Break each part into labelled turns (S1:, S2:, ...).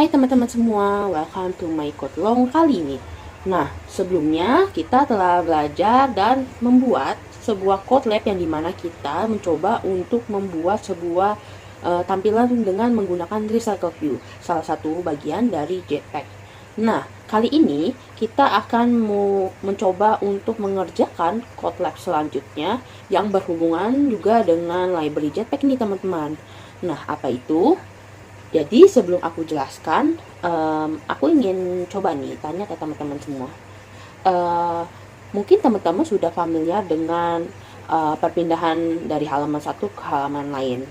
S1: Hai teman-teman semua, welcome to my code long kali ini. Nah, sebelumnya kita telah belajar dan membuat sebuah code lab yang dimana kita mencoba untuk membuat sebuah tampilan dengan menggunakan recycle view, salah satu bagian dari Jetpack. Nah, kali ini kita akan mencoba untuk mengerjakan code lab selanjutnya yang berhubungan juga dengan library Jetpack nih teman-teman. Nah, apa itu? Jadi sebelum aku jelaskan, aku ingin coba nih tanya ke teman-teman semua. Mungkin teman-teman sudah familiar dengan perpindahan dari halaman satu ke halaman lain.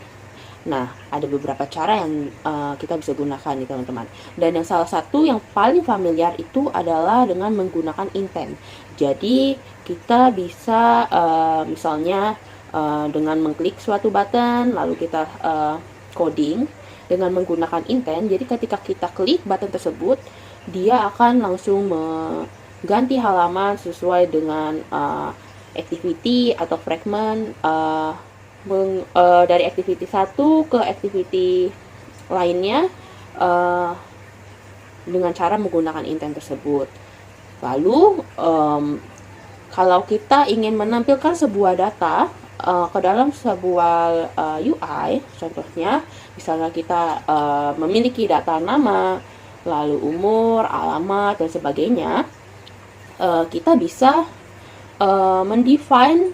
S1: Nah, ada beberapa cara yang kita bisa gunakan nih teman-teman. Dan yang salah satu yang paling familiar itu adalah dengan menggunakan intent. Jadi kita bisa misalnya dengan mengklik suatu button, lalu kita coding dengan menggunakan intent. Jadi ketika kita klik button tersebut, dia akan langsung mengganti halaman sesuai dengan activity atau fragment dari activity satu ke activity lainnya dengan cara menggunakan intent tersebut. Lalu kalau kita ingin menampilkan sebuah data ke dalam sebuah UI, contohnya misalnya kita memiliki data nama, lalu umur, alamat, dan sebagainya, kita bisa mendefine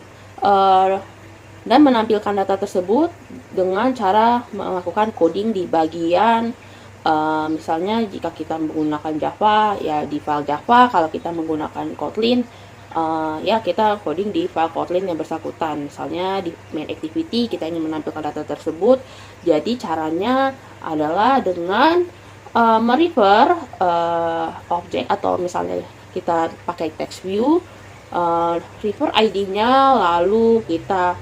S1: dan menampilkan data tersebut dengan cara melakukan coding di bagian misalnya jika kita menggunakan Java, ya di file Java. Kalau kita menggunakan Kotlin, ya kita coding di file Kotlin yang bersangkutan. Misalnya di main activity kita ingin menampilkan data tersebut. Jadi caranya adalah dengan merefer objek, atau misalnya kita pakai text view, refer ID-nya, lalu kita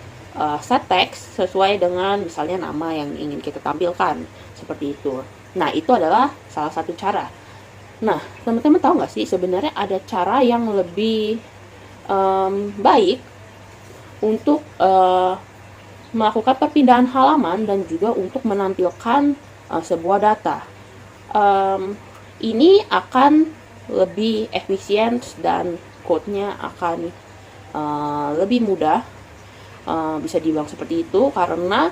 S1: set text sesuai dengan misalnya nama yang ingin kita tampilkan, seperti itu. Nah, itu adalah salah satu cara. Nah, teman-teman tahu nggak sih sebenarnya ada cara yang lebih baik untuk melakukan perpindahan halaman dan juga untuk menampilkan sebuah data. Ini akan lebih efisien dan code-nya akan lebih mudah, bisa dibilang seperti itu, karena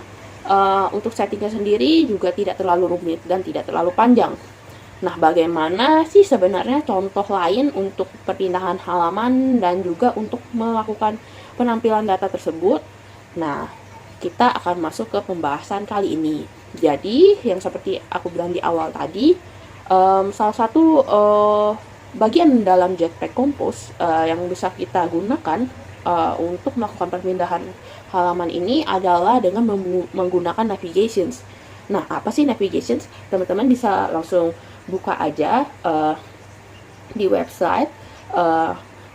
S1: untuk settingnya sendiri juga tidak terlalu rumit dan tidak terlalu panjang. Nah, bagaimana sih sebenarnya contoh lain untuk perpindahan halaman dan juga untuk melakukan penampilan data tersebut? Nah, kita akan masuk ke pembahasan kali ini. Jadi, yang seperti aku bilang di awal tadi, salah satu bagian dalam Jetpack Compose yang bisa kita gunakan untuk melakukan perpindahan halaman ini adalah dengan menggunakan navigations. Nah, apa sih navigations? Teman-teman bisa langsung buka aja di website.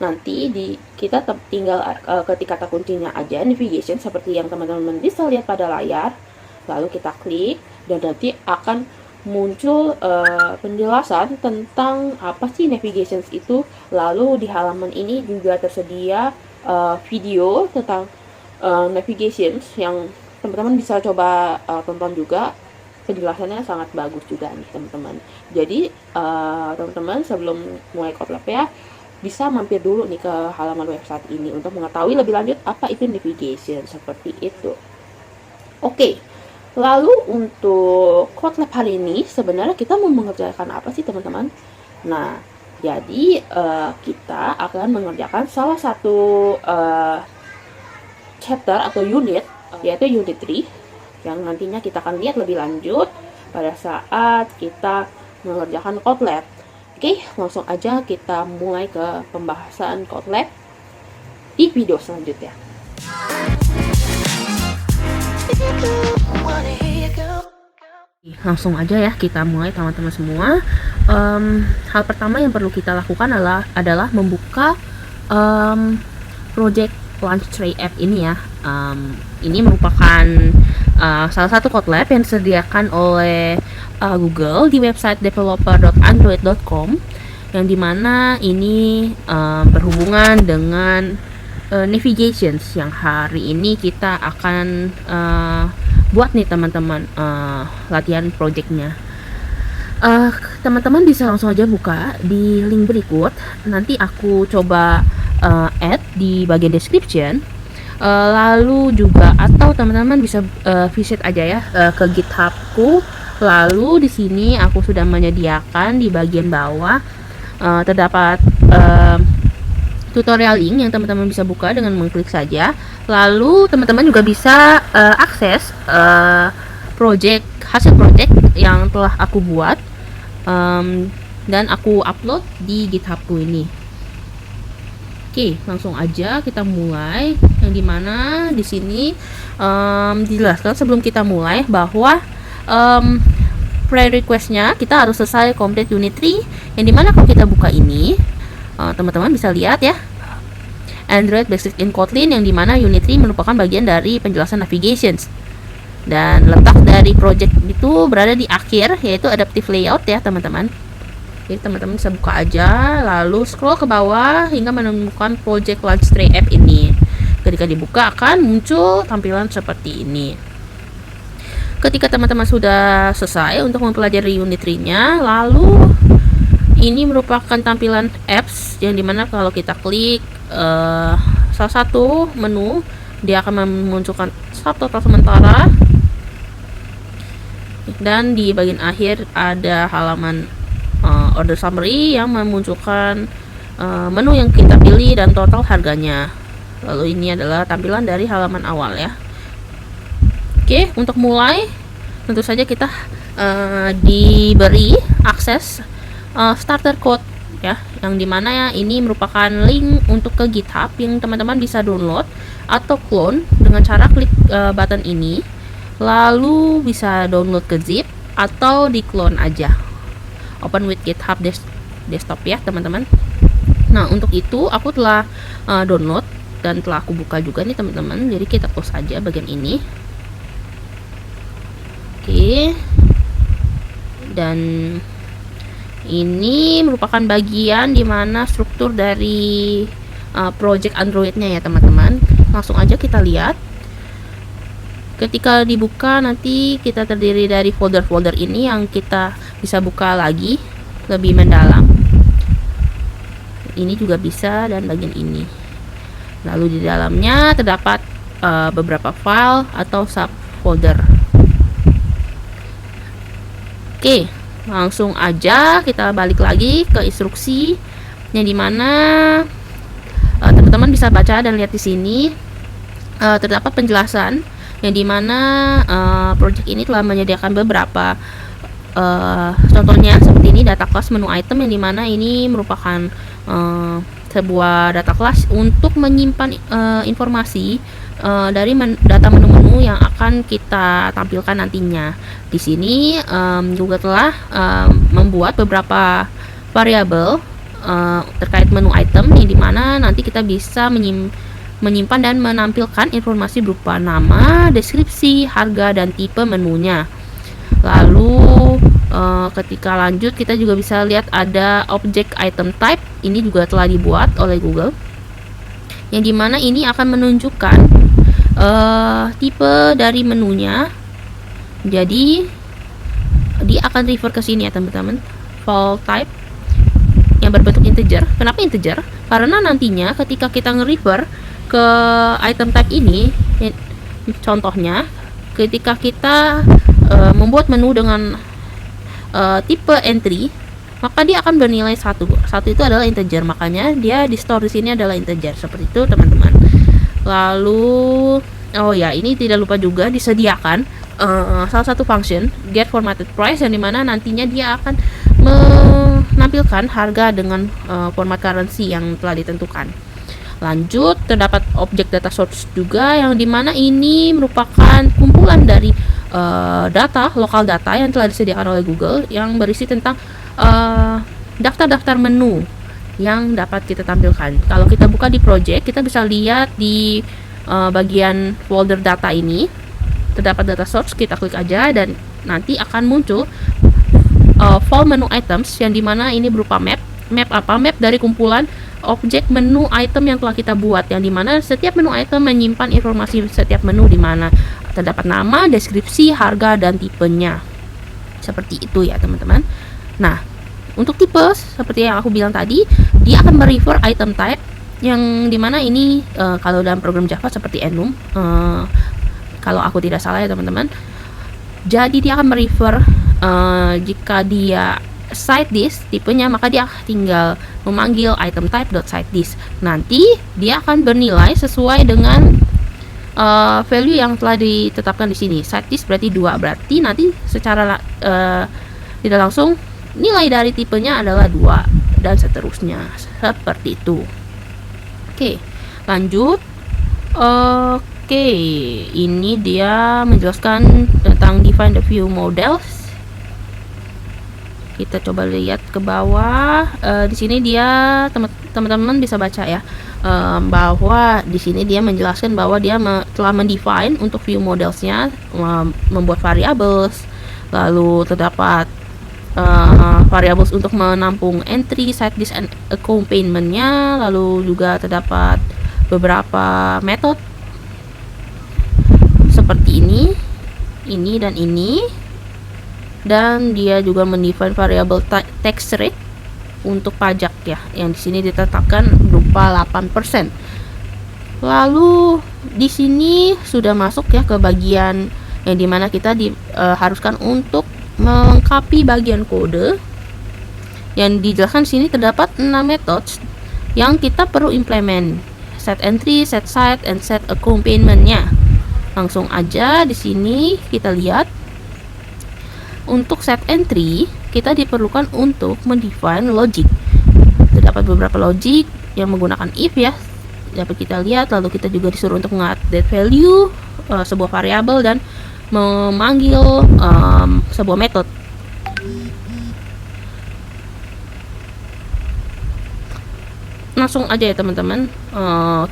S1: Nanti kita tinggal ketik kata kuncinya aja navigation, seperti yang teman-teman bisa lihat pada layar. Lalu kita klik dan nanti akan muncul penjelasan tentang apa sih navigations itu. Lalu di halaman ini juga tersedia video tentang navigations yang teman-teman bisa coba tonton juga. Penjelasannya sangat bagus juga nih teman-teman. Jadi teman-teman sebelum mulai code lab ya, bisa mampir dulu nih ke halaman website ini untuk mengetahui lebih lanjut apa itu navigation, seperti itu. Oke, lalu untuk code lab hari ini sebenarnya kita mau mengerjakan apa sih teman-teman? Nah, jadi kita akan mengerjakan salah satu chapter atau unit, yaitu unit 3, yang nantinya kita akan lihat lebih lanjut pada saat kita mengerjakan code lab. Oke, langsung aja kita mulai ke pembahasan code lab di video selanjutnya. Langsung aja ya kita mulai teman-teman semua. Hal pertama yang perlu kita lakukan adalah membuka project Launch Tray app ini ya. Ini merupakan salah satu code lab yang disediakan oleh Google di website developer.android.com, yang dimana ini berhubungan dengan navigations yang hari ini kita akan buat nih teman-teman, latihan projectnya. Eh, Teman-teman bisa langsung aja buka di link berikut. Nanti aku coba add di bagian description. Lalu juga atau teman-teman bisa visit aja ya ke GitHubku. Lalu di sini aku sudah menyediakan di bagian bawah terdapat tutorial link yang teman-teman bisa buka dengan mengklik saja. Lalu teman-teman juga bisa akses hasil project yang telah aku buat dan aku upload di GitHubku ini. Oke, langsung aja kita mulai. Yang dimana di sini dijelaskan sebelum kita mulai bahwa prerequestnya kita harus selesai complete unit 3. Yang dimana kalau kita buka ini, teman-teman bisa lihat ya, Android Basic in Kotlin, yang dimana unit 3 merupakan bagian dari penjelasan navigations. Dan letak dari project itu berada di akhir, yaitu adaptive layout ya teman-teman. Jadi teman-teman bisa buka aja, lalu scroll ke bawah hingga menemukan project launch tray app ini. Ketika dibuka akan muncul tampilan seperti ini. Ketika teman-teman sudah selesai untuk mempelajari unit 3-nya, lalu ini merupakan tampilan apps yang dimana kalau kita klik salah satu menu, dia akan memunculkan subtotal sementara, dan di bagian akhir ada halaman order summary yang memunculkan menu yang kita pilih dan total harganya. Lalu ini adalah tampilan dari halaman awal ya. Oke, untuk mulai tentu saja kita diberi akses starter code ya, yang dimana ya ini merupakan link untuk ke GitHub yang teman-teman bisa download atau clone dengan cara klik button ini, lalu bisa download ke zip atau di clone aja. Open with GitHub desktop ya teman-teman. Nah, untuk itu aku telah download dan telah aku buka juga nih teman-teman. Jadi kita close aja bagian ini. Oke. Dan ini merupakan bagian dimana struktur dari project Androidnya ya teman-teman. Langsung aja kita lihat. Ketika dibuka nanti kita terdiri dari folder-folder ini yang kita bisa buka lagi lebih mendalam. Ini juga bisa, dan bagian ini. Lalu di dalamnya terdapat beberapa file atau subfolder. Oke, langsung aja kita balik lagi ke instruksi yang dimana teman-teman bisa baca dan lihat di sini terdapat penjelasan yang dimana project ini telah menyediakan beberapa contohnya seperti ini, data class menu item, yang dimana ini merupakan sebuah data class untuk menyimpan informasi dari data menu-menu yang akan kita tampilkan nantinya. Di sini juga telah membuat beberapa variabel terkait menu item, yang dimana nanti kita bisa menyimpan dan menampilkan informasi berupa nama, deskripsi, harga, dan tipe menunya. Lalu ketika lanjut kita juga bisa lihat ada object item type. Ini juga telah dibuat oleh Google, yang dimana ini akan menunjukkan tipe dari menunya. Jadi dia akan refer ke sini ya teman-teman, file type yang berbentuk integer. Kenapa integer? Karena nantinya ketika kita nge-refer ke item type ini, contohnya ketika kita membuat menu dengan tipe entry, maka dia akan bernilai 1. 1 itu adalah integer, makanya dia di store di sini adalah integer. Seperti itu teman-teman. Lalu oh ya, ini tidak lupa juga disediakan salah satu function get formatted price, yang dimana nantinya dia akan menampilkan harga dengan format currency yang telah ditentukan. Lanjut, terdapat objek data source juga, yang dimana ini merupakan kumpulan dari lokal data yang telah disediakan oleh Google, yang berisi tentang daftar-daftar menu yang dapat kita tampilkan. Kalau kita buka di project, kita bisa lihat di bagian folder data ini terdapat data source. Kita klik aja dan nanti akan muncul file menu items, yang dimana ini berupa map dari kumpulan objek menu item yang telah kita buat, yang dimana setiap menu item menyimpan informasi setiap menu, dimana terdapat nama, deskripsi, harga, dan tipenya. Seperti itu ya teman-teman. Nah, untuk tipe seperti yang aku bilang tadi, dia akan merefer item type yang dimana ini kalau dalam program Java seperti enum, kalau aku tidak salah ya teman-teman. Jadi dia akan merefer jika dia side disk tipenya, maka dia tinggal memanggil item type.sideDisk. Nanti dia akan bernilai sesuai dengan value yang telah ditetapkan di sini. Side disk berarti 2, berarti nanti secara tidak langsung nilai dari tipenya adalah 2 dan seterusnya, seperti itu. Oke, lanjut. Oke, ini dia menjelaskan tentang define the view models. Kita coba lihat ke bawah. Di sini dia teman-teman bisa baca ya, bahwa di sini dia menjelaskan bahwa dia telah mendefine untuk view modelsnya, membuat variables, lalu terdapat variables untuk menampung entry, side disk, and accompanimentnya, lalu juga terdapat beberapa metode seperti ini dan ini, dan dia juga mendefine variable tax rate untuk pajak ya, yang di sini ditetapkan berupa 8%. Lalu di sini sudah masuk ya ke bagian yang dimana kita diharuskan untuk melengkapi bagian kode. Yang dijelaskan sini terdapat 6 metode yang kita perlu implement: set entry, set side, and set accompaniment-nya. Langsung aja di sini kita lihat. Untuk set entry kita diperlukan untuk mendefine logic. Terdapat beberapa logic yang menggunakan if ya, dapat kita lihat. Lalu kita juga disuruh untuk mengupdate value sebuah variabel dan memanggil sebuah metode. Langsung aja ya teman-teman,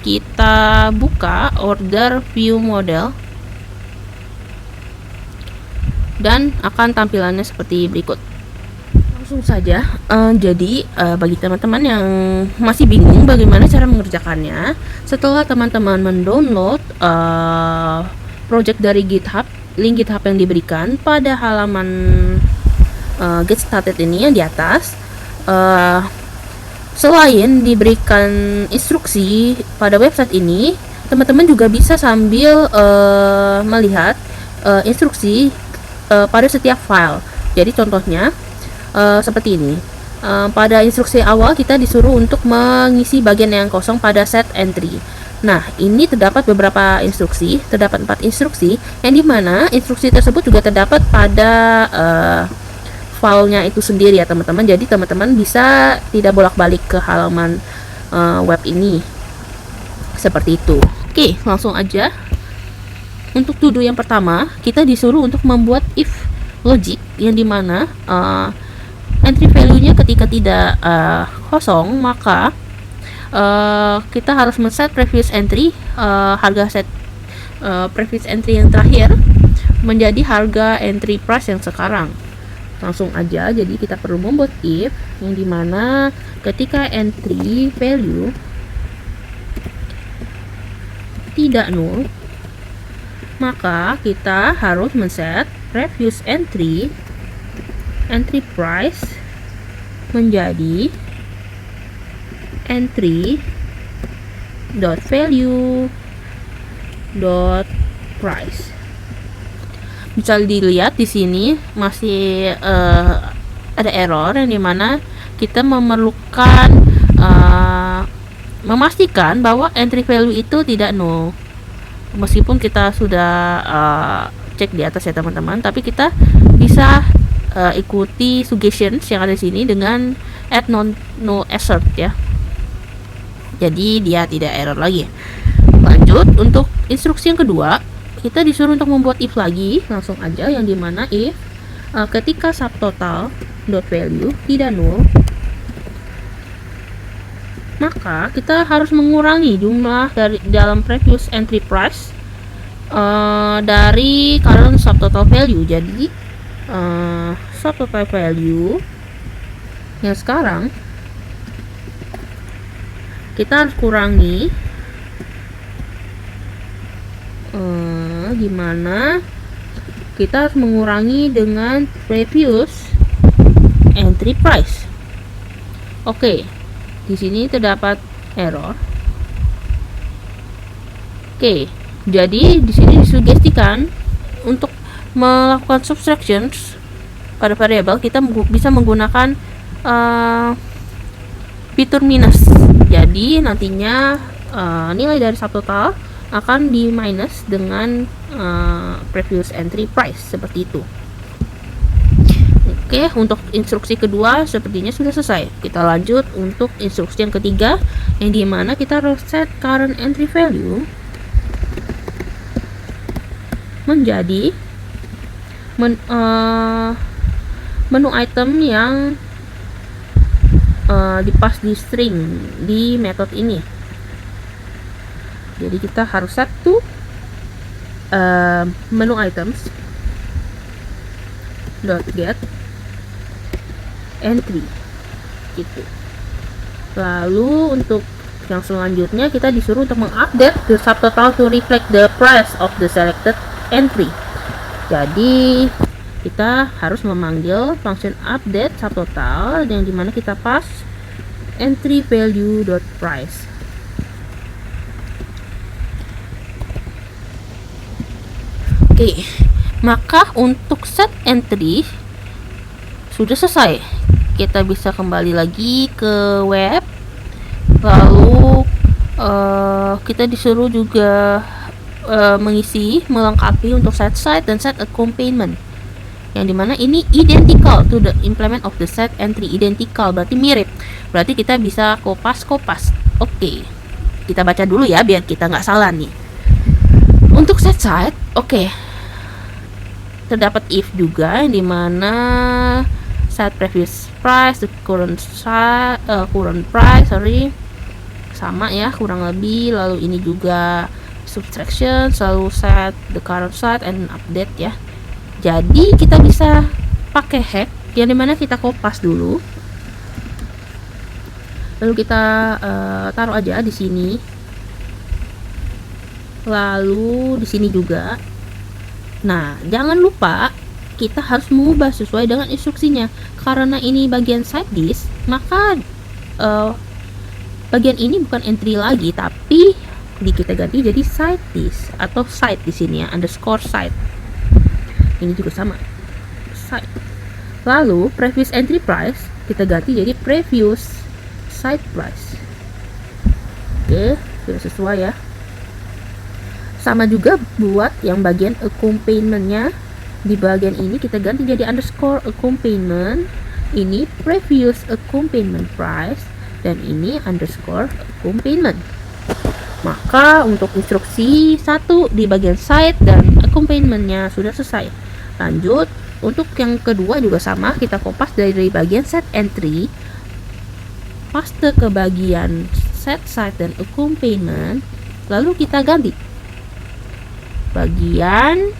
S1: kita buka order view model dan akan tampilannya seperti berikut. Langsung saja. Jadi bagi teman-teman yang masih bingung bagaimana cara mengerjakannya, setelah teman-teman mendownload project dari GitHub, link GitHub yang diberikan pada halaman get started ini yang di atas, selain diberikan instruksi pada website ini, teman-teman juga bisa sambil melihat instruksi pada setiap file. Jadi contohnya seperti ini. Pada instruksi awal kita disuruh untuk mengisi bagian yang kosong pada set entry. Nah, ini terdapat beberapa instruksi, terdapat 4 instruksi, yang dimana instruksi tersebut juga terdapat pada filenya itu sendiri ya teman-teman. Jadi teman-teman bisa tidak bolak-balik ke halaman web ini seperti itu. Oke, langsung aja. Untuk to do yang pertama, kita disuruh untuk membuat if logic, yang dimana entry value-nya ketika tidak kosong, maka kita harus men-set previous entry, harga set previous entry yang terakhir menjadi harga entry price yang sekarang. Langsung aja, jadi kita perlu membuat if yang dimana ketika entry value tidak null, maka kita harus men-set previous entry price menjadi entry dot value dot price. Bisa dilihat di sini masih ada error, yang dimana kita memerlukan memastikan bahwa entry value itu tidak null. Meskipun kita sudah cek di atas ya teman-teman, tapi kita bisa ikuti suggestions yang ada di sini dengan add null assert ya. Jadi dia tidak error lagi. Lanjut, untuk instruksi yang kedua, kita disuruh untuk membuat if lagi. Langsung aja, yang dimana if ketika subtotal dot value tidak null, maka kita harus mengurangi jumlah dari dalam previous entry price dari current subtotal value. Jadi subtotal value yang sekarang kita harus kurangi gimana? Kita harus mengurangi dengan previous entry price. Oke, di sini terdapat error. Oke, jadi di sini disugestikan untuk melakukan subtractions pada variabel kita bisa menggunakan fitur minus. Jadi nantinya nilai dari subtotal akan di minus dengan previous entry price seperti itu. Oke, untuk instruksi kedua sepertinya sudah selesai. Kita lanjut untuk instruksi yang ketiga, yang dimana kita reset current entry value menjadi menu item yang dipas di string di method ini. Jadi kita harus set to menu items .get entry gitu. Lalu untuk yang selanjutnya kita disuruh untuk mengupdate the subtotal to reflect the price of the selected entry. Jadi kita harus memanggil function update subtotal yang dimana kita pas entry value dot price. Oke, maka untuk set entry sudah selesai. Kita bisa kembali lagi ke web, lalu kita disuruh juga melengkapi untuk set site dan set accompaniment, yang dimana ini identical to the implement of the set entry. Identical berarti mirip, berarti kita bisa kopas. Oke, kita baca dulu ya biar kita nggak salah nih. Untuk set site, oke, terdapat if juga, yang dimana set previous price, the current price, sama ya kurang lebih. Lalu ini juga subtraction, selalu set the current site and update ya. Jadi kita bisa pakai hack, yang dimana kita kopas dulu, lalu kita taruh aja di sini, lalu di sini juga. Nah, jangan lupa kita harus mengubah sesuai dengan instruksinya. Karena ini bagian side disk, maka bagian ini bukan entry lagi, tapi kita ganti jadi side disk atau side di sini ya, underscore side. Ini juga sama, side. Lalu previous entry price kita ganti jadi previous side price. Oke, sudah sesuai ya. Sama juga buat yang bagian accompaniment-nya. Di bagian ini kita ganti jadi underscore accompaniment. Ini previous accompaniment price dan ini underscore accompaniment. Maka untuk instruksi 1 di bagian side dan accompaniment-nya sudah selesai. Lanjut untuk yang kedua juga sama, kita kopas dari bagian set entry, paste ke bagian set side dan accompaniment, lalu kita ganti bagian,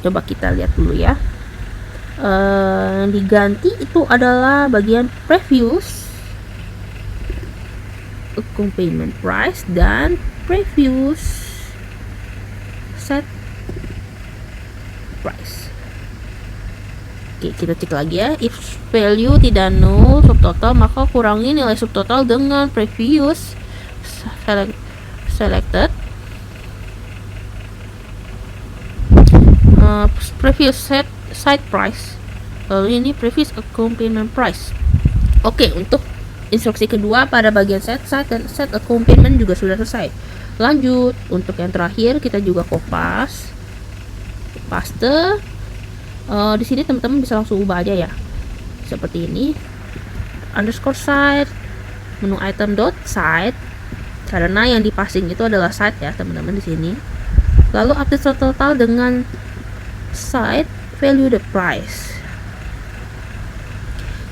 S1: coba kita lihat dulu ya. Diganti itu adalah bagian previous accompaniment price dan previous set price. Oke, kita cek lagi ya. If value tidak null subtotal, maka kurangi nilai subtotal dengan previous selected previous set side price, lalu ini previous accompaniment price. Oke, untuk instruksi kedua pada bagian set side dan set accompaniment juga sudah selesai. Lanjut untuk yang terakhir, kita juga kopas, paste. Di sini teman-teman bisa langsung ubah aja ya, seperti ini, underscore side, menu item dot side, karena yang dipasing itu adalah side ya teman-teman di sini. Lalu update total dengan side value the price.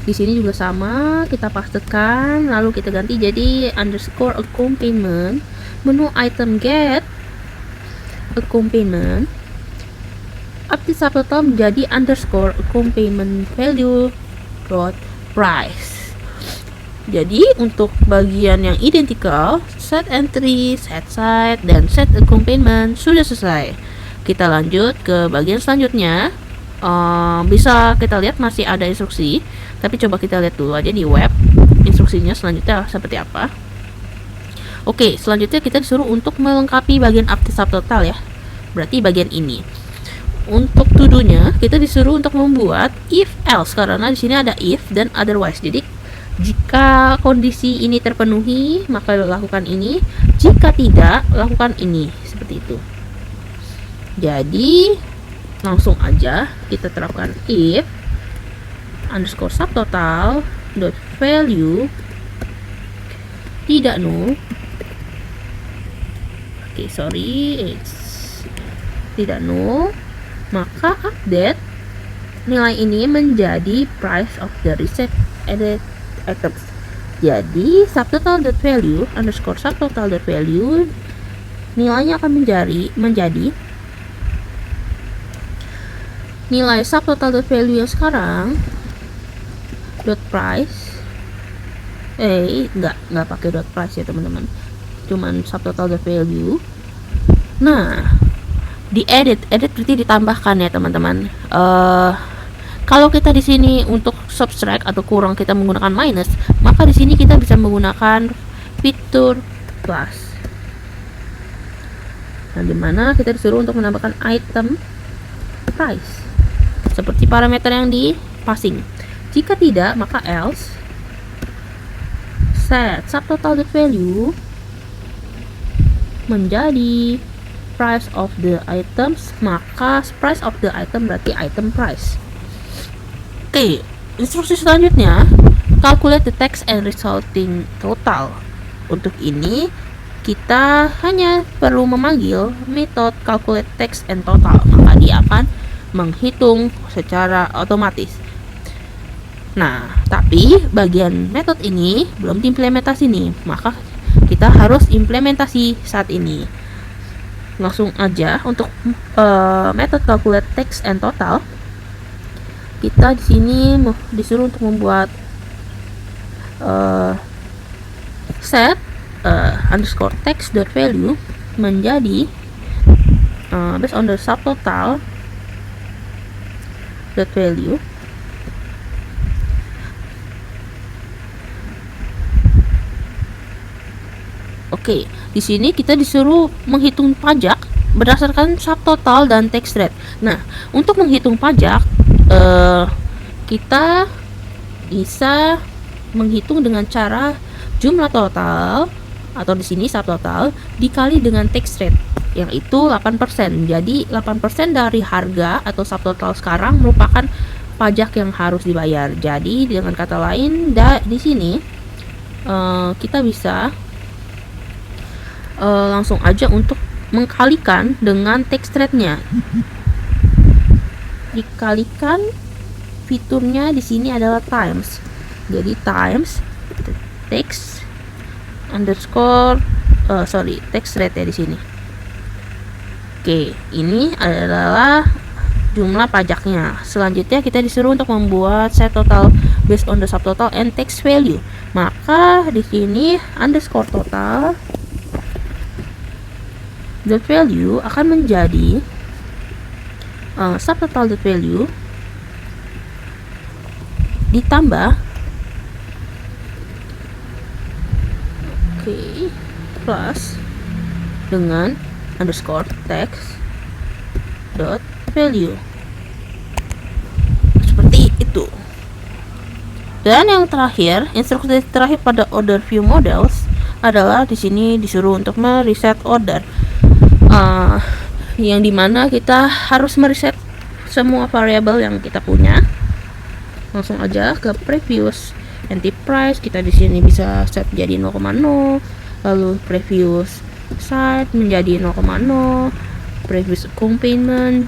S1: Di sini juga sama, kita pastekan, lalu kita ganti jadi underscore accompaniment, menu item get accompaniment, update subtotal menjadi underscore accompaniment value dot price. Jadi untuk bagian yang identical, set entry, set side, dan set accompaniment sudah selesai. Kita lanjut ke bagian selanjutnya. Bisa kita lihat masih ada instruksi, tapi coba kita lihat dulu aja di web instruksinya selanjutnya seperti apa. Oke, selanjutnya kita disuruh untuk melengkapi bagian aktif subtotal ya, berarti bagian ini. Untuk to-do-nya kita disuruh untuk membuat if else, karena di sini ada if dan otherwise. Jadi jika kondisi ini terpenuhi maka lakukan ini, jika tidak lakukan ini, seperti itu. Jadi langsung aja kita terapkan if underscore subtotal dot value tidak null. Oke, sorry, it's tidak null, maka update nilai ini menjadi price of the reset added items. Jadi subtotal.value underscore subtotal.value nilainya akan menjadi nilai subtotal.value yang sekarang dot price, nggak pakai dot price ya teman-teman, cuman subtotal.value. Nah, di edit berarti ditambahkan ya teman-teman. Kalau kita di sini untuk subtract atau kurang kita menggunakan minus, maka di sini kita bisa menggunakan fitur plus. Nah, dimana kita disuruh untuk menambahkan item price seperti parameter yang di passing. Jika tidak, maka else set subtotal.value menjadi price of the items, maka price of the item berarti item price. Oke, instruksi selanjutnya calculate the text and resulting total. Untuk ini kita hanya perlu memanggil metode calculate text and total, maka dia akan menghitung secara otomatis. Nah, tapi bagian metode ini belum diimplementasi nih, maka kita harus implementasi saat ini. Langsung aja untuk metode calculate text and total, kita di sini disuruh untuk membuat set underscore text dot value menjadi based on the subtotal dot value. Oke, di sini kita disuruh menghitung pajak berdasarkan subtotal dan tax rate. Nah, untuk menghitung pajak kita bisa menghitung dengan cara jumlah total atau di sini subtotal dikali dengan tax rate yang itu 8%. Jadi 8% dari harga atau subtotal sekarang merupakan pajak yang harus dibayar. Jadi dengan kata lain di sini kita bisa langsung aja untuk mengkalikan dengan tax rate-nya. Dikalikan fiturnya di sini adalah times. Jadi times tax underscore tax rate ya di sini. Oke, ini adalah jumlah pajaknya. Selanjutnya kita disuruh untuk membuat set total based on the subtotal and tax value. Maka di sini underscore total the value akan menjadi subtotal the value ditambah plus dengan underscore text dot value seperti itu. Dan yang terakhir, instruksi terakhir pada order view models adalah di sini disuruh untuk mereset order, yang dimana kita harus mereset semua variabel yang kita punya. Langsung aja ke previous anti price, kita di sini bisa set menjadi 0,0, lalu previous site menjadi 0,0, previous account payment,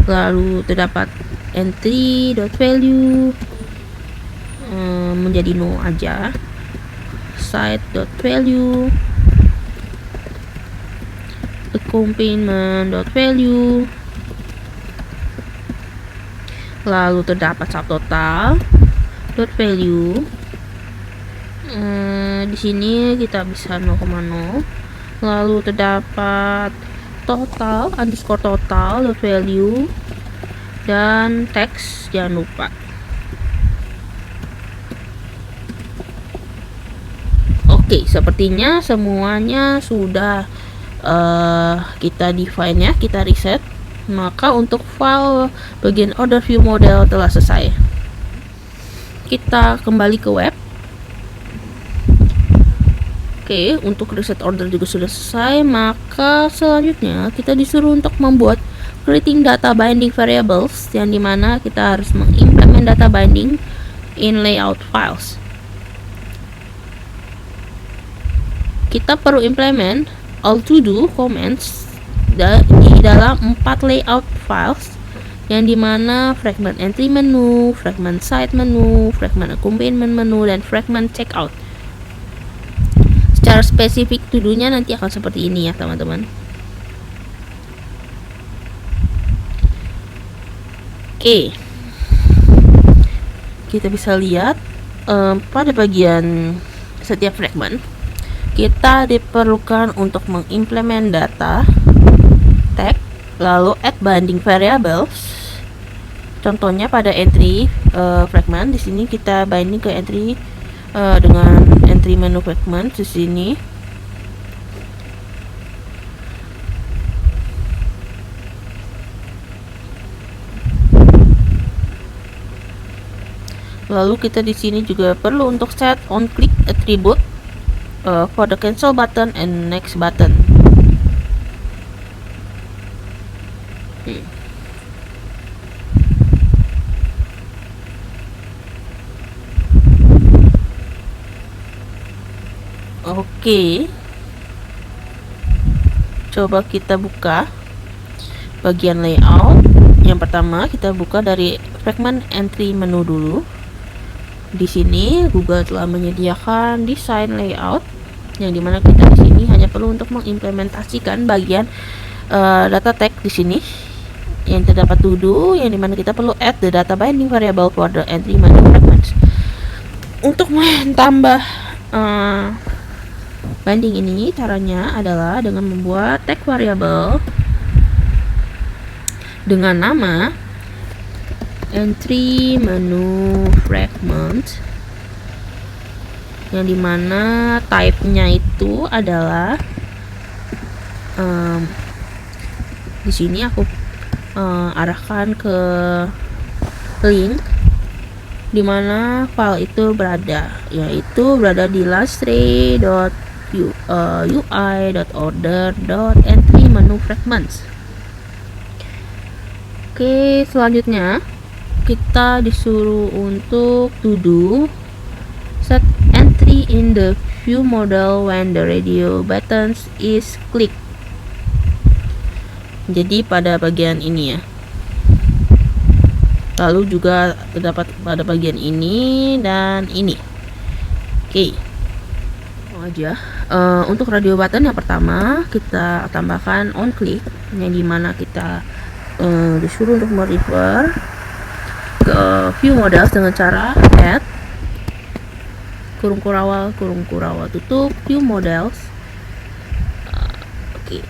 S1: lalu terdapat entry dot value menjadi 0 aja, site dot value, account payment dot value, lalu terdapat subtotal dot value. Di sini kita bisa 0,0, lalu terdapat total underscore total dot value, dan teks jangan lupa. Oke, sepertinya semuanya sudah kita define ya, kita reset. Maka untuk file bagian order view model telah selesai. Kita kembali ke web. Oke, untuk reset order juga sudah selesai. Maka selanjutnya kita disuruh untuk membuat creating data binding variables, yang dimana kita harus mengimplement data binding in layout files. Kita perlu implement all to do commands di dalam 4 layout files, yang dimana fragment entry menu, fragment site menu, fragment accompaniment menu, dan fragment checkout. Secara spesifik to do-nya nanti akan seperti ini ya teman-teman. Oke, kita bisa lihat pada bagian setiap fragment kita diperlukan untuk mengimplement data tag, lalu add binding variables. Contohnya pada entry fragment di sini kita binding ke entry dengan entry menu fragment di sini. Lalu kita di sini juga perlu untuk set on click attribute for the cancel button and next button. Oke, coba kita buka bagian layout. Yang pertama kita buka dari fragment entry menu dulu. Di sini Google telah menyediakan desain layout, yang dimana kita di sini hanya perlu untuk mengimplementasikan bagian data tag di sini yang terdapat to do, yang dimana kita perlu add the data binding variable for the entry menu fragments. Untuk menambah binding ini, caranya adalah dengan membuat tag variable dengan nama entry menu fragment, yang dimana type-nya itu adalah di sini aku arahkan ke link dimana file itu berada, yaitu berada di ui.order.entry menu fragments. Oke, selanjutnya kita disuruh untuk to do set entry in the view model when the radio buttons is clicked. Jadi pada bagian ini ya. Lalu juga terdapat pada bagian ini dan ini. Oke. Aja. Untuk radio button yang pertama kita tambahkan on click, yang dimana kita disuruh untuk merefer ke view models dengan cara add kurung kurawal tutup view models. Oke.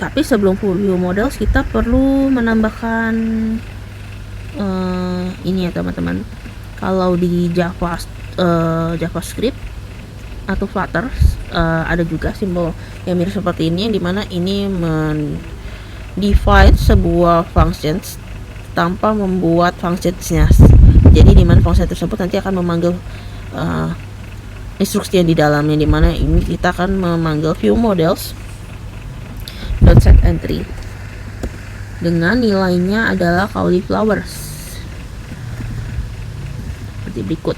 S1: Tapi sebelum view models kita perlu menambahkan ini ya teman-teman. Kalau di JavaScript atau Flutter ada juga simbol yang mirip seperti ini, yang dimana ini define sebuah functions tanpa membuat functionsnya. Jadi dimana function tersebut nanti akan memanggil instruksi yang di dalamnya, dimana ini kita akan memanggil view models set entry dengan nilainya adalah cauliflowers seperti berikut.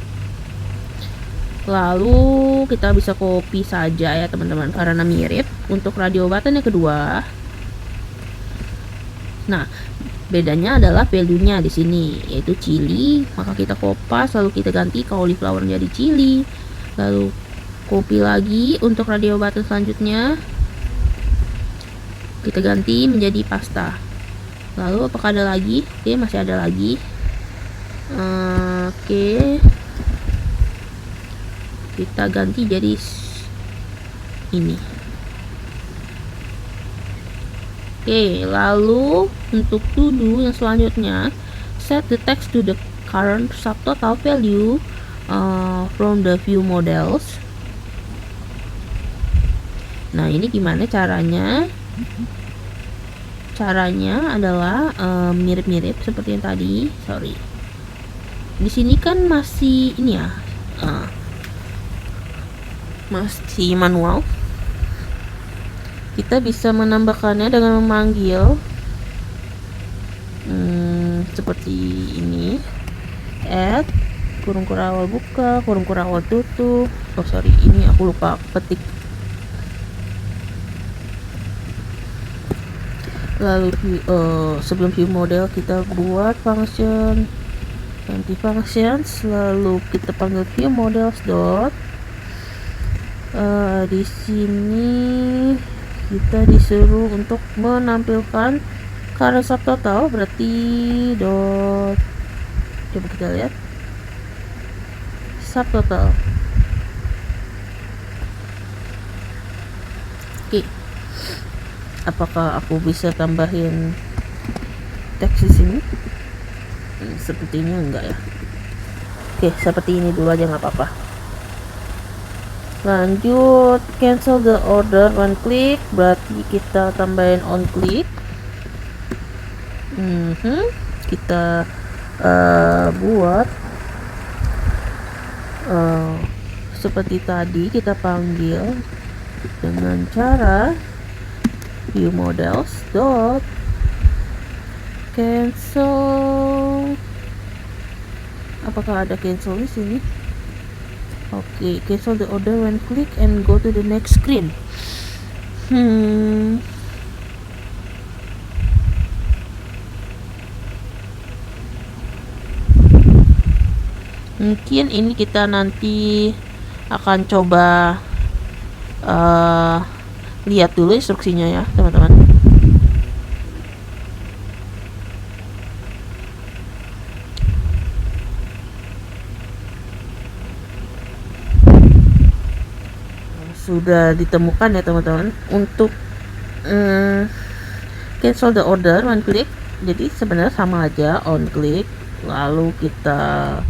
S1: Lalu kita bisa copy saja ya teman-teman karena mirip. Untuk radio button yang kedua, nah bedanya adalah value-nya di sini yaitu chili, maka kita kopas lalu kita ganti cauliflower menjadi chili, lalu copy lagi. Untuk radio button selanjutnya kita ganti menjadi pasta. Lalu apakah ada lagi? Oke, masih ada lagi. Oke, kita ganti jadi ini. Oke, lalu untuk to do yang selanjutnya, set the text to the current subtotal value from the view models. Nah, ini gimana caranya? Caranya adalah mirip-mirip seperti yang tadi. Sorry. Di sini kan masih ini ya, masih manual. Kita bisa menambahkannya dengan memanggil seperti ini, add kurung awal buka, kurung awal tutup. Oh sorry, ini aku lupa petik. Lalu sebelum view model kita buat function empty functions, lalu kita panggil view models dot. Di sini kita disuruh untuk menampilkan current subtotal, berarti dot, coba kita lihat subtotal. Oke, apakah aku bisa tambahin teks di sini? Sepertinya enggak ya. Oke, seperti ini dulu aja, nggak apa-apa. Lanjut, cancel the order one click, berarti kita tambahin on click. Kita buat seperti tadi, kita panggil dengan cara view models dot cancel. Apakah ada cancel di sini? Oke, cancel the order when click and go to the next screen. Mungkin ini kita nanti akan coba lihat dulu instruksinya ya teman-teman. Sudah ditemukan ya teman-teman untuk cancel the order one click. Jadi sebenarnya sama aja, on click lalu kita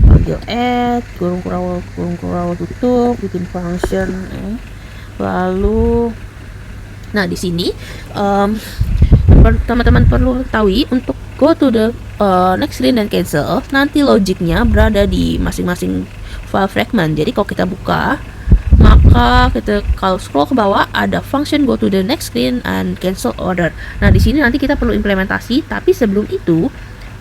S1: panggil add kurung awal tutup, bikin function lalu. Nah di sini teman-teman perlu tahu untuk go to the next screen dan cancel, nanti logiknya berada di masing-masing file fragment. Jadi kalau kita buka, maka kita kalau scroll ke bawah ada function go to the next screen and cancel order. Nah di sini nanti kita perlu implementasi, tapi sebelum itu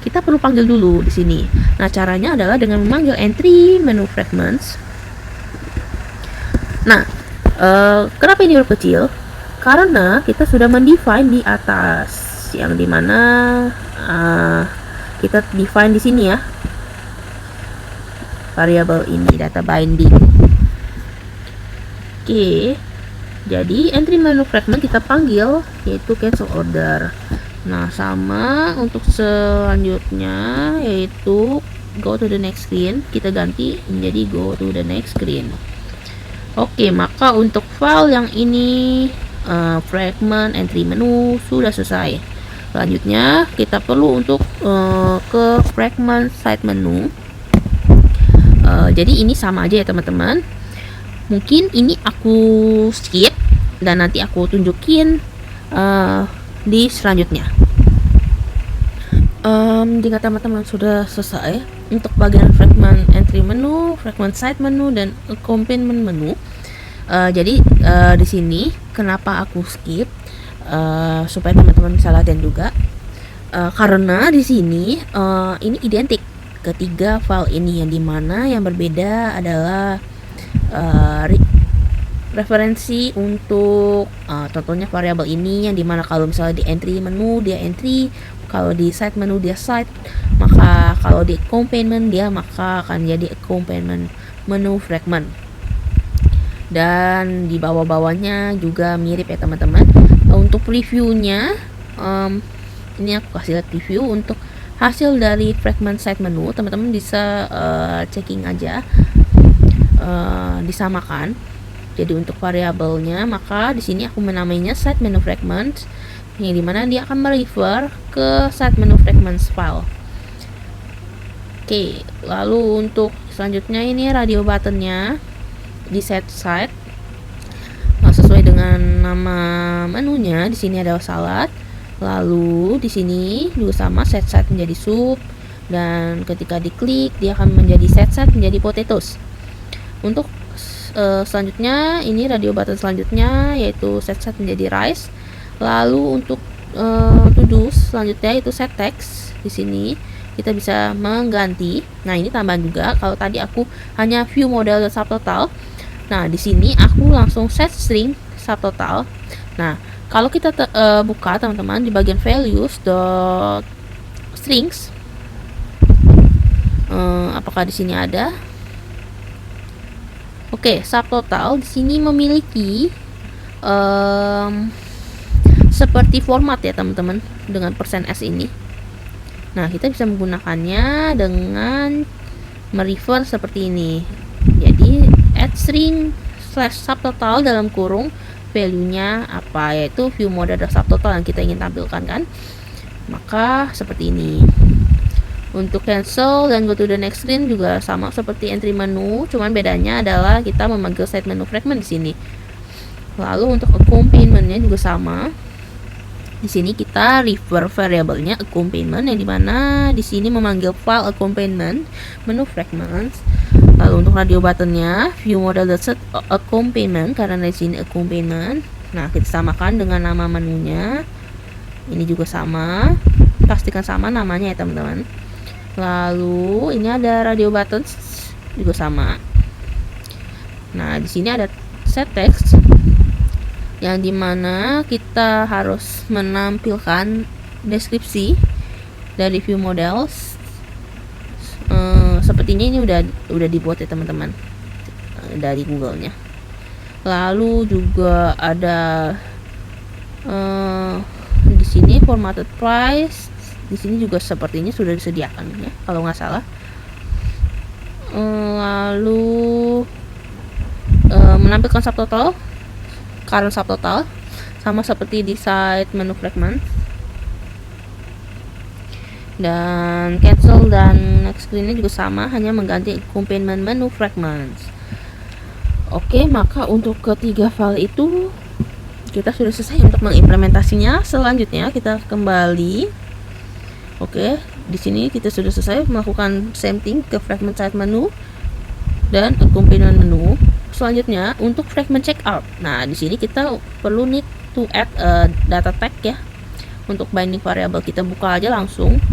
S1: kita perlu panggil dulu di sini. Nah caranya adalah dengan memanggil entry menu fragments. Nah kenapa ini huruf kecil? Karena kita sudah mendefine di atas, yang dimana kita define di sini ya variabel ini data binding. Oke, jadi entry menu fragment kita panggil yaitu cancel order. Nah sama untuk selanjutnya yaitu go to the next screen, kita ganti menjadi go to the next screen. Oke, maka untuk file yang ini fragment entry menu sudah selesai. Selanjutnya kita perlu untuk ke fragment side menu. Jadi ini sama aja ya teman-teman. Mungkin ini aku skip dan nanti aku tunjukin di selanjutnya. Jika teman-teman sudah selesai untuk bagian fragment entry menu, fragment side menu, dan accompaniment menu, jadi di sini kenapa aku skip supaya teman-teman bisa latihan juga, karena di sini ini identik ketiga file ini, yang dimana yang berbeda adalah referensi untuk contohnya variabel ini, yang dimana kalau misalnya di entry menu dia entry, kalau di side menu dia side, maka kalau di accompaniment dia maka akan jadi accompaniment menu fragment. Dan di bawah-bawahnya juga mirip ya teman-teman. Untuk previewnya ini aku kasih lihat preview untuk hasil dari fragment side menu. Teman-teman bisa checking aja, disamakan. Jadi untuk variabelnya, maka di sini aku menamainya side menu fragment, yang dimana dia akan merefer ke set menu fragments file. Oke, lalu untuk selanjutnya ini radio buttonnya di set side sesuai dengan nama menunya. Di sini ada salad, lalu di sini juga sama set side menjadi soup, dan ketika diklik dia akan menjadi set side menjadi potatoes. Untuk selanjutnya ini radio button selanjutnya yaitu set side menjadi rice. Lalu untuk to do selanjutnya itu set text. Di sini kita bisa mengganti. Nah, ini tambahan juga. Kalau tadi aku hanya view model dan subtotal. Nah, di sini aku langsung set string subtotal. Nah, kalau kita buka teman-teman di bagian values dot strings, apakah di sini ada? Oke, subtotal di sini memiliki seperti format ya teman-teman dengan %s ini. Nah, kita bisa menggunakannya dengan merefer seperti ini. Jadi add string slash subtotal dalam kurung value-nya apa, yaitu view model subtotal yang kita ingin tampilkan kan. Maka seperti ini. Untuk cancel dan go to the next screen juga sama seperti entry menu, cuman bedanya adalah kita memanggil set menu fragment di sini. Lalu untuk accompaniment-nya juga sama. Di sini kita refer variabelnya accompaniment, yang dimana di sini memanggil file accompaniment menu fragments. Lalu untuk radio buttonnya view model set accompaniment, karena di sini accompaniment. Nah, kita samakan dengan nama menunya. Ini juga sama, pastikan sama namanya ya teman-teman. Lalu ini ada radio buttons juga sama. Nah, di sini ada set text, yang dimana kita harus menampilkan deskripsi dari view models. Sepertinya ini udah dibuat ya teman-teman dari Google-nya. Lalu juga ada di sini formatted price. Di sini juga sepertinya sudah disediakan ya kalau nggak salah. Lalu menampilkan subtotal, current subtotal sama seperti di side menu fragment. Dan cancel dan next screen-nya juga sama, hanya mengganti accompaniment menu fragments. Oke, maka untuk ketiga file itu kita sudah selesai untuk mengimplementasinya. Selanjutnya kita kembali. Oke, di sini kita sudah selesai melakukan same thing ke fragment side menu dan accompaniment menu. Selanjutnya untuk fragment checkout. Nah, di sini kita perlu need to add a data tag ya. Untuk binding variable kita buka aja langsung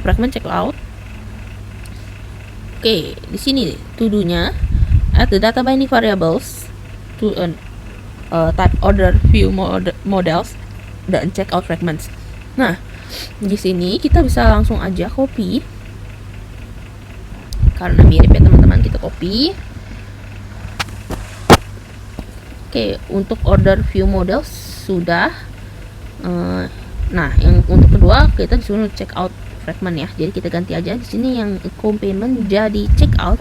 S1: fragment checkout. Oke, di sini to do-nya add the data binding variables to type order view models dan checkout fragments. Nah, di sini kita bisa langsung aja copy, karena mirip ya teman-teman, kita copy. Oke, untuk order view models sudah. Nah, yang untuk kedua kita disuruh check out fragment ya. Jadi kita ganti aja di sini yang accompaniment jadi check out.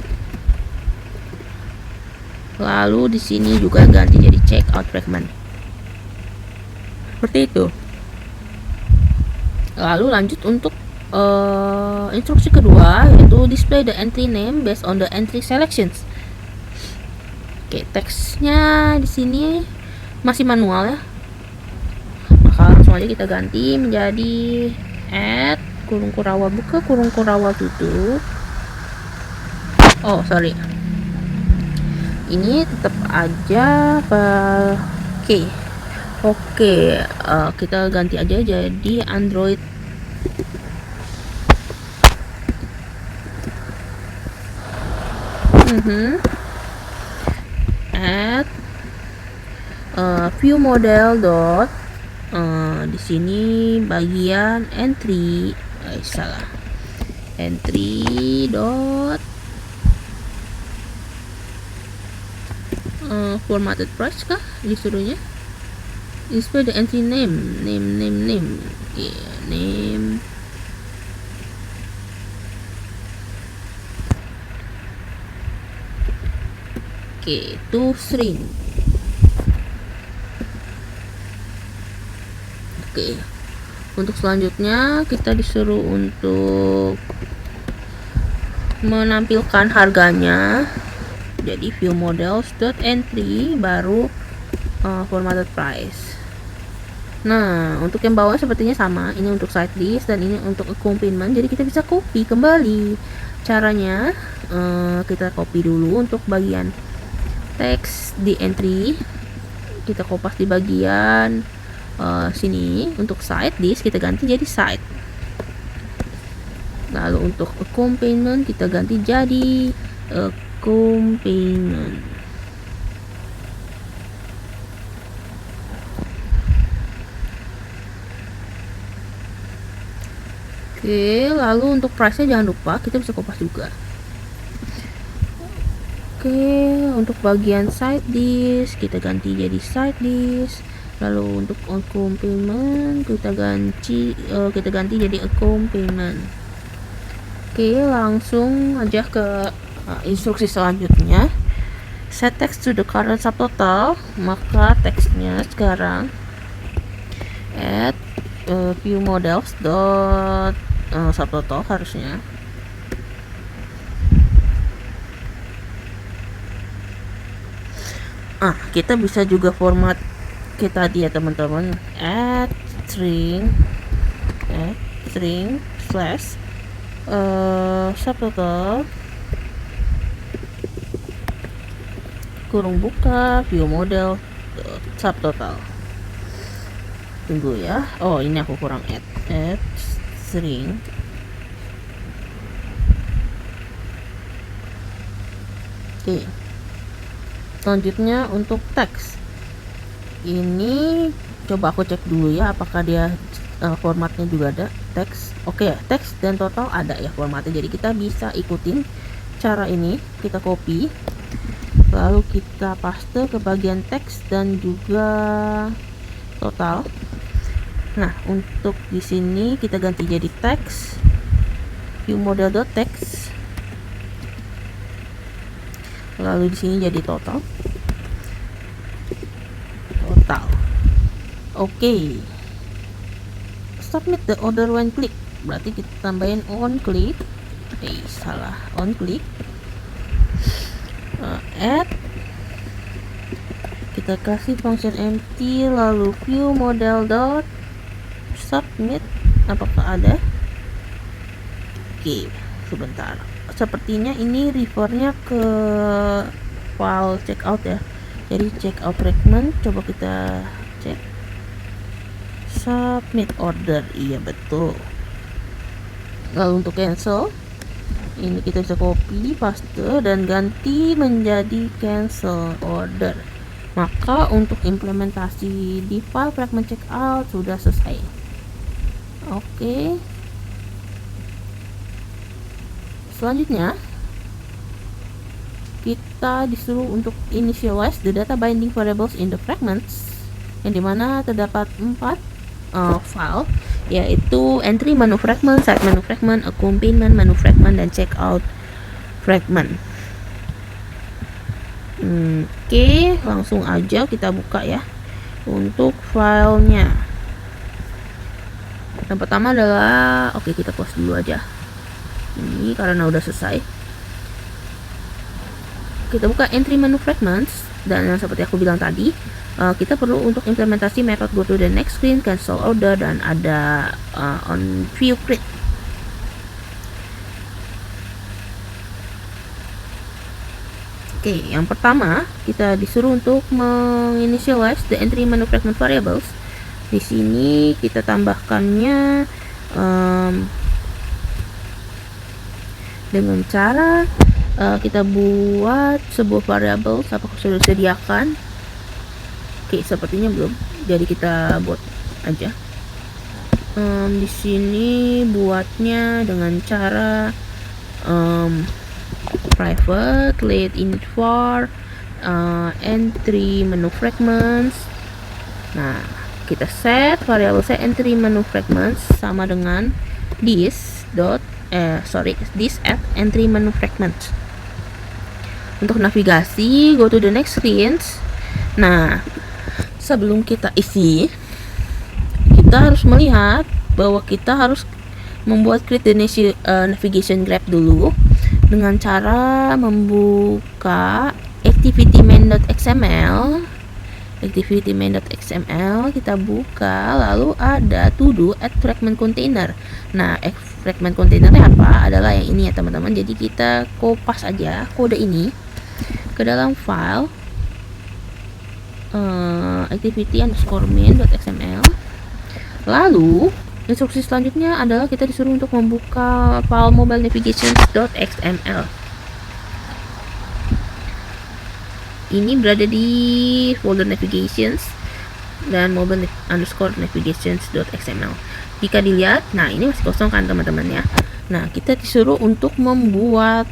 S1: Lalu di sini juga ganti jadi check out fragment. Seperti itu. Lalu lanjut untuk instruksi kedua, yaitu display the entry name based on the entry selections. Oke, teksnya di sini masih manual ya. Maka langsung aja kita ganti menjadi add kurung kurawa buka kurung kurawa tutup. Oh, sorry. Ini tetap aja Oke, kita ganti aja jadi Android. Add view model dot di sini bagian entry salah entry dot formatted price kah disuruhnya. Display the entry name. Okay, name. Oke, to string. Oke, untuk selanjutnya kita disuruh untuk menampilkan harganya. Jadi view models.entry baru formatted price. Nah, untuk yang bawah sepertinya sama. Ini untuk side list dan ini untuk accompaniment. Jadi kita bisa copy kembali. Caranya kita copy dulu untuk bagian teks di entry. Kita kopas di bagian sini. Untuk side list kita ganti jadi side. Lalu untuk accompaniment kita ganti jadi accompaniment. Oke, lalu untuk price-nya jangan lupa kita bisa kopas juga. Oke, untuk bagian side list kita ganti jadi side list. Lalu untuk accompaniment kita ganti jadi accompaniment. Oke, langsung aja ke instruksi selanjutnya. Set text to the current subtotal. Maka teksnya sekarang add view models dot subtotal harusnya. Kita bisa juga format kita tadi ya teman-teman, add string slash subtotal kurung buka view model subtotal. Tunggu ya. Oh, ini aku kurang add string. Oke. Selanjutnya untuk teks. Ini coba aku cek dulu ya apakah dia formatnya juga ada teks. Oke, teks dan total ada ya formatnya. Jadi kita bisa ikutin cara ini. Kita copy. Lalu kita paste ke bagian teks dan juga total. Nah, untuk di sini kita ganti jadi teks view model.text. Lalu di sini jadi total. Oke. Submit the order when click. Berarti kita tambahin on click. Salah. On click. Add. Kita kasih function empty lalu view model dot submit. Apakah ada? Oke, sebentar. Sepertinya ini refernya ke file checkout ya. Jadi checkout fragment, coba kita cek. Submit order, iya betul. Lalu untuk cancel, ini kita bisa copy, paste dan ganti menjadi cancel order. Maka untuk implementasi di file fragment checkout sudah selesai. Oke. Selanjutnya kita disuruh untuk initialize the data binding variables in the fragments, yang dimana terdapat 4 file, yaitu entry menu fragment, site menu fragment, accompaniment menu fragment, dan checkout fragment. Oke, langsung aja kita buka ya untuk filenya. Yang pertama adalah, oke kita close dulu aja ini karena udah selesai. Kita buka entry menu fragments, dan yang seperti aku bilang tadi, kita perlu untuk implementasi method go to the next screen, cancel order, dan ada on view create. Oke, yang pertama kita disuruh untuk menginitialize the entry menu fragment variables. Di sini kita tambahkannya dengan cara kita buat sebuah variable. Apakah sudah disediakan? Oke, sepertinya belum. Jadi kita buat aja. Di sini buatnya dengan cara private let init var entry menu fragments. Nah, kita set variable set entry menu fragments sama dengan this at entry menu fragments. Untuk navigasi, go to the next screen. Nah, sebelum kita isi, kita harus melihat bahwa kita harus membuat create navigation graph dulu dengan cara membuka activity main.xml. Activity main.xml kita buka, lalu ada to do add fragment container. Nah, fragment containernya apa? Adalah yang ini ya teman-teman. Jadi kita kopas aja kode ini ke dalam file activity underscore main.xml. Lalu instruksi selanjutnya adalah kita disuruh untuk membuka file mobile navigations.xml. Ini berada di folder navigations dan mobile underscore navigations.xml. Jika dilihat, nah ini masih kosong kan teman-teman ya. Nah, kita disuruh untuk membuat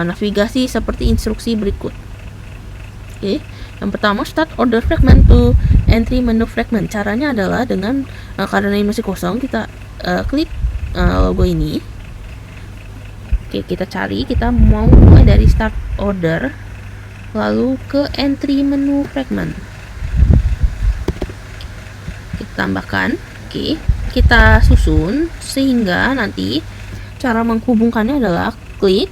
S1: navigasi seperti instruksi berikut. Oke, yang pertama start order fragment to entry menu fragment. Caranya adalah dengan karena ini masih kosong, kita klik logo ini. Oke, kita cari, kita mau mulai dari start order lalu ke entry menu fragment. Kita tambahkan, oke, kita susun sehingga nanti cara menghubungkannya adalah klik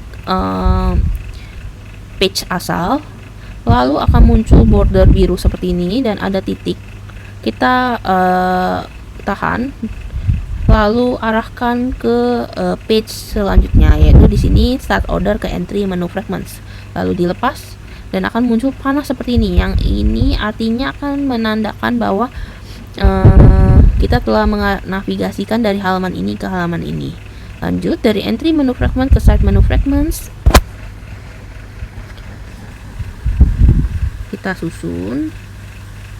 S1: page asal, lalu akan muncul border biru seperti ini dan ada titik. Kita tahan, lalu arahkan ke page selanjutnya, yaitu di sini start order ke entry menu fragments, lalu dilepas dan akan muncul panah seperti ini. Yang ini artinya akan menandakan bahwa kita telah menavigasikan dari halaman ini ke halaman ini. Lanjut dari entry menu fragment ke site menu fragments, kita susun,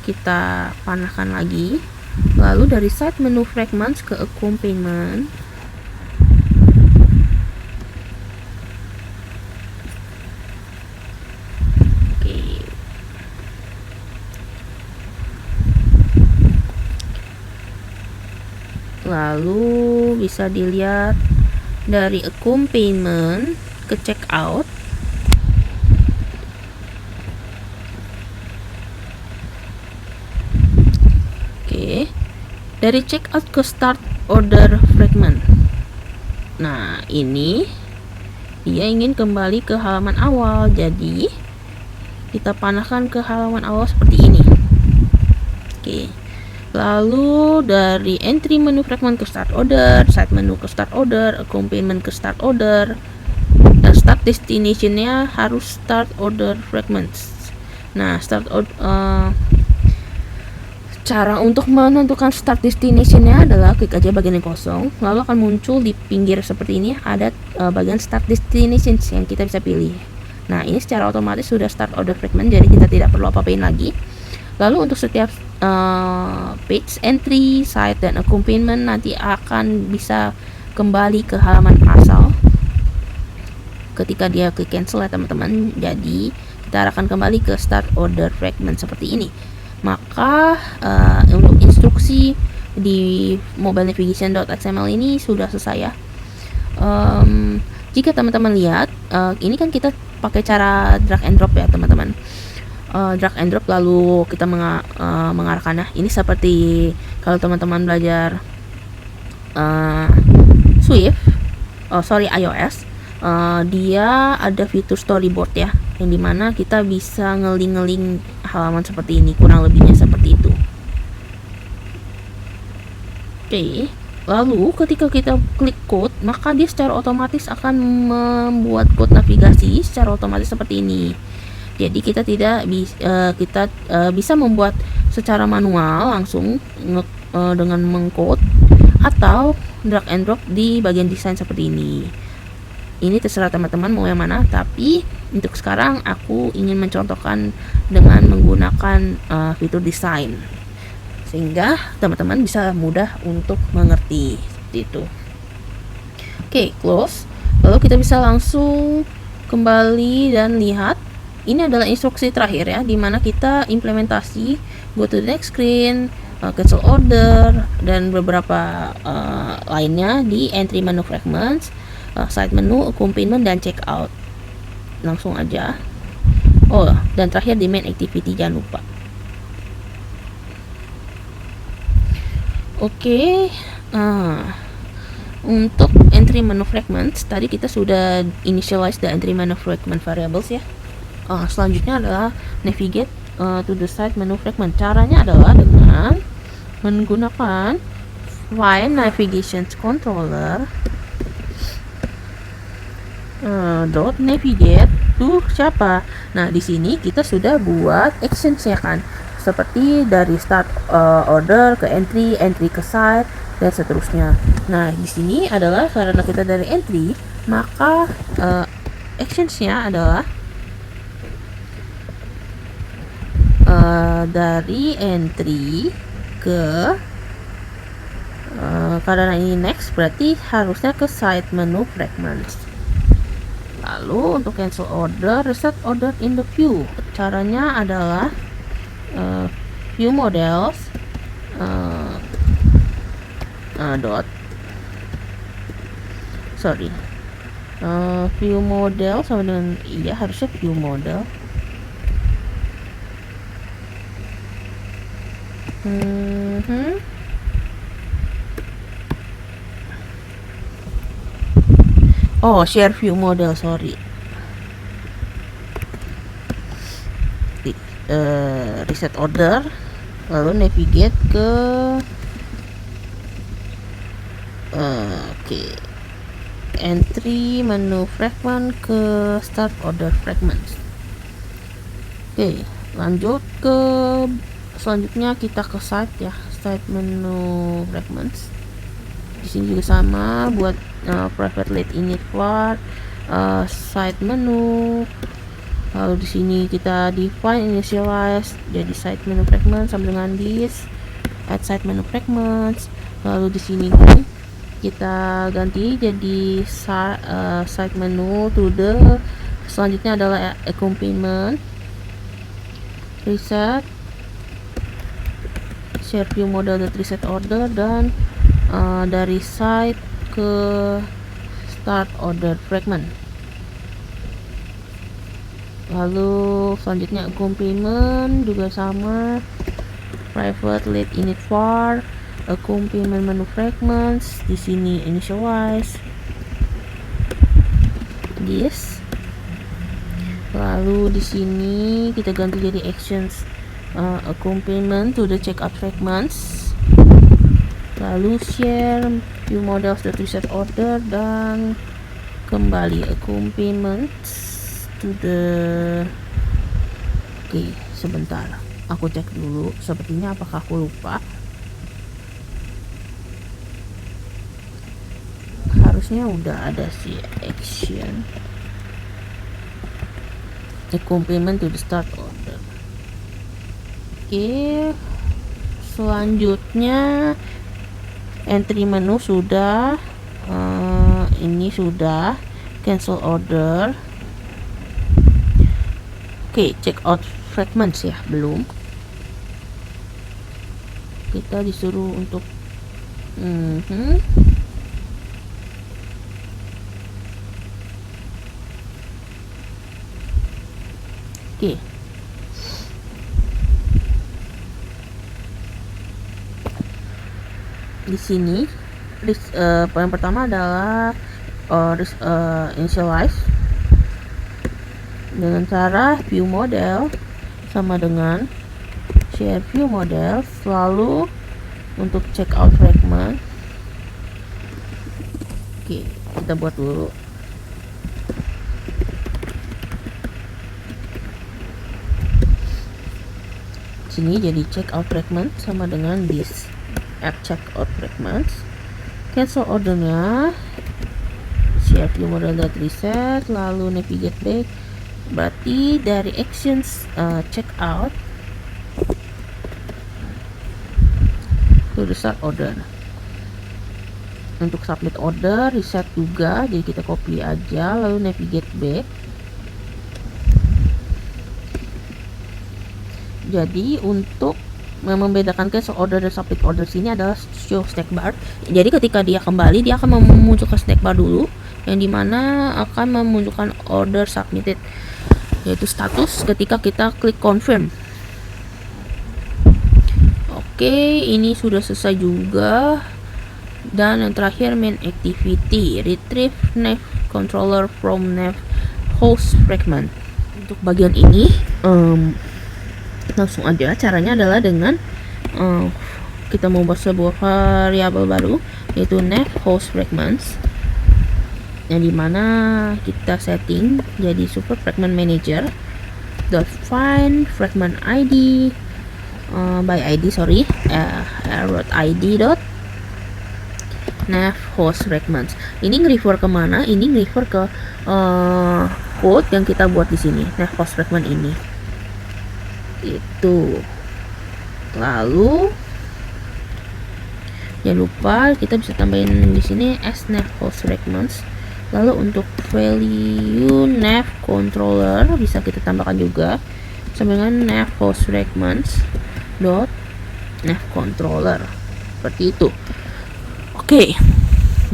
S1: kita panahkan lagi, lalu dari site menu fragments ke accompaniment. Lalu bisa dilihat dari accompaniment ke checkout. Oke, dari checkout ke start order fragment. Nah, ini dia ingin kembali ke halaman awal, jadi kita panahkan ke halaman awal seperti ini. Oke, lalu dari entry menu fragment ke start order, site menu ke start order, accompaniment ke start order, dan start destination-nya harus start order fragments. Nah, cara untuk menentukan start destination-nya adalah klik aja bagian yang kosong, lalu akan muncul di pinggir seperti ini ada bagian start destination yang kita bisa pilih. Nah, ini secara otomatis sudah start order fragment, jadi kita tidak perlu apa-apain lagi. Lalu untuk setiap page entry, site, dan accompaniment nanti akan bisa kembali ke halaman asal ketika dia klik cancel ya teman-teman. Jadi kita akan kembali ke start order fragment seperti ini. Maka untuk instruksi di mobile navigation.xml ini sudah selesai ya. Jika teman-teman lihat, ini kan kita pakai cara drag and drop ya teman-teman. Drag and drop lalu kita mengarahkannya. Ini seperti kalau teman-teman belajar iOS, dia ada fitur storyboard ya, yang dimana kita bisa ngeling-ngeling halaman seperti ini, kurang lebihnya seperti itu. Oke, lalu ketika kita klik code, maka dia secara otomatis akan membuat code navigasi secara otomatis seperti ini. Jadi kita bisa membuat secara manual langsung dengan mengcode atau drag and drop di bagian desain seperti ini. Ini terserah teman-teman mau yang mana, tapi untuk sekarang aku ingin mencontohkan dengan menggunakan fitur desain sehingga teman-teman bisa mudah untuk mengerti seperti itu. Oke, close. Lalu kita bisa langsung kembali dan lihat. Ini adalah instruksi terakhir ya, dimana kita implementasi go to the next screen, cancel order, dan beberapa lainnya di entry menu fragments, site menu, accompaniment, dan checkout. Langsung aja. Oh, dan terakhir di main activity, jangan lupa. Oke, untuk entry menu fragments tadi kita sudah initialize the entry menu fragment variables ya. Selanjutnya adalah navigate to the site menu fragment. Caranya adalah dengan menggunakan file navigation controller dot navigate to siapa. Nah, di sini kita sudah buat actions ya kan, seperti dari start order ke entry, entry ke site dan seterusnya. Nah, di sini adalah karena kita dari entry, maka actionsnya adalah dari entry ke karena ini next berarti harusnya ke site menu fragments. Lalu untuk cancel order, reset order in the view. Caranya adalah view models view model sama dengan harusnya view model. Share view model, sorry. Reset order, lalu navigate ke entry menu fragment ke start order fragments. Lanjut ke selanjutnya kita ke site ya, site menu fragments. Di sini juga sama buat private let init var site menu. Lalu di sini kita define initialize jadi site menu fragment sama dengan this add site menu fragments. Lalu di sini kita ganti jadi site menu to the, selanjutnya adalah accompaniment, reset, share view model dan reset order, dan dari site ke start order fragment. Lalu selanjutnya accompaniment juga sama, private let init var accompaniment menu fragments. Di sini initialize this. Lalu di sini kita ganti jadi actions accompaniment to the checkout fragments. Lalu share view models the reset order dan kembali accompaniment to the sebentar aku cek dulu, sepertinya apakah aku lupa. Harusnya udah ada sih action accompaniment to the start order. Selanjutnya entry menu sudah, ini sudah cancel order. Check out fragments ya, belum. Kita disuruh untuk di sini yang pertama adalah initialize dengan cara view model sama dengan share view model. Lalu untuk checkout fragment kita buat dulu. Sini jadi checkout fragment sama dengan this add checkout fragments. Cancel ordernya share view model dot reset, lalu navigate back, berarti dari actions checkout to the start order. Untuk submit order reset juga, jadi kita copy aja lalu navigate back. Jadi untuk membedakan cancel order dan submit order sini adalah show stack bar. Jadi ketika dia kembali, dia akan memunculkan stack bar dulu, yang dimana akan memunculkan order submitted, yaitu status ketika kita klik confirm. Oke, ini sudah selesai juga. Dan yang terakhir main activity, retrieve nav controller from nav host fragment. Untuk bagian ini langsung aja. Caranya adalah dengan kita membuat sebuah variabel baru, yaitu nav host fragments, yang dimana kita setting jadi super fragment manager dot find fragment id by id id dot nav host fragments. Ini nge-refer kemana? Ini nge-refer ke code yang kita buat di sini, nav host fragment ini. Itu. Lalu jangan lupa kita bisa tambahin di sini as nav host fragments. Lalu untuk value nav controller bisa kita tambahkan juga sama dengan nav host fragments dot nav controller, seperti itu. Oke,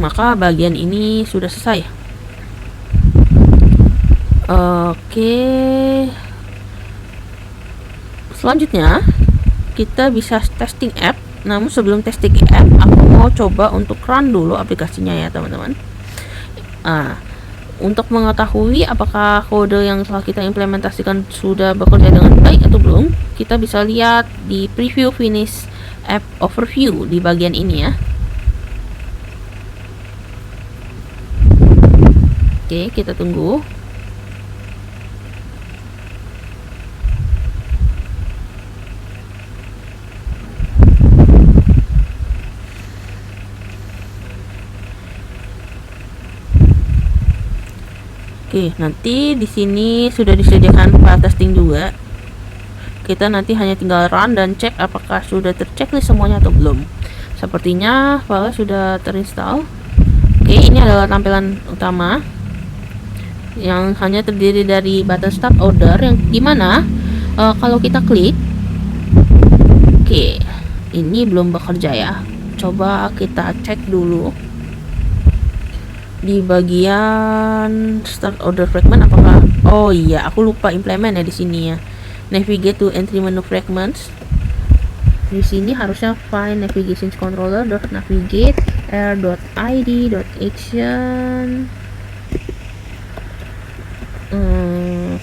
S1: maka bagian ini sudah selesai. Oke, selanjutnya kita bisa testing app. Namun sebelum testing app, aku mau coba untuk run dulu aplikasinya ya teman-teman. Untuk mengetahui apakah kode yang telah kita implementasikan sudah bekerja dengan baik atau belum, kita bisa lihat di preview finish app overview di bagian ini ya. Oke, kita tunggu. Oke, nanti di sini sudah disediakan file testing juga. Kita nanti hanya tinggal run dan cek apakah sudah terchecklist semuanya atau belum. Sepertinya file sudah terinstall. Oke, ini adalah tampilan utama yang hanya terdiri dari button start order, yang dimana kalau kita klik, oke, ini belum bekerja ya. Coba kita cek dulu di bagian start order fragment apakah, oh iya, aku lupa implement ya di sini ya. Navigate to entry menu fragments. Di sini harusnya find navigation controller dot navigate r.id action.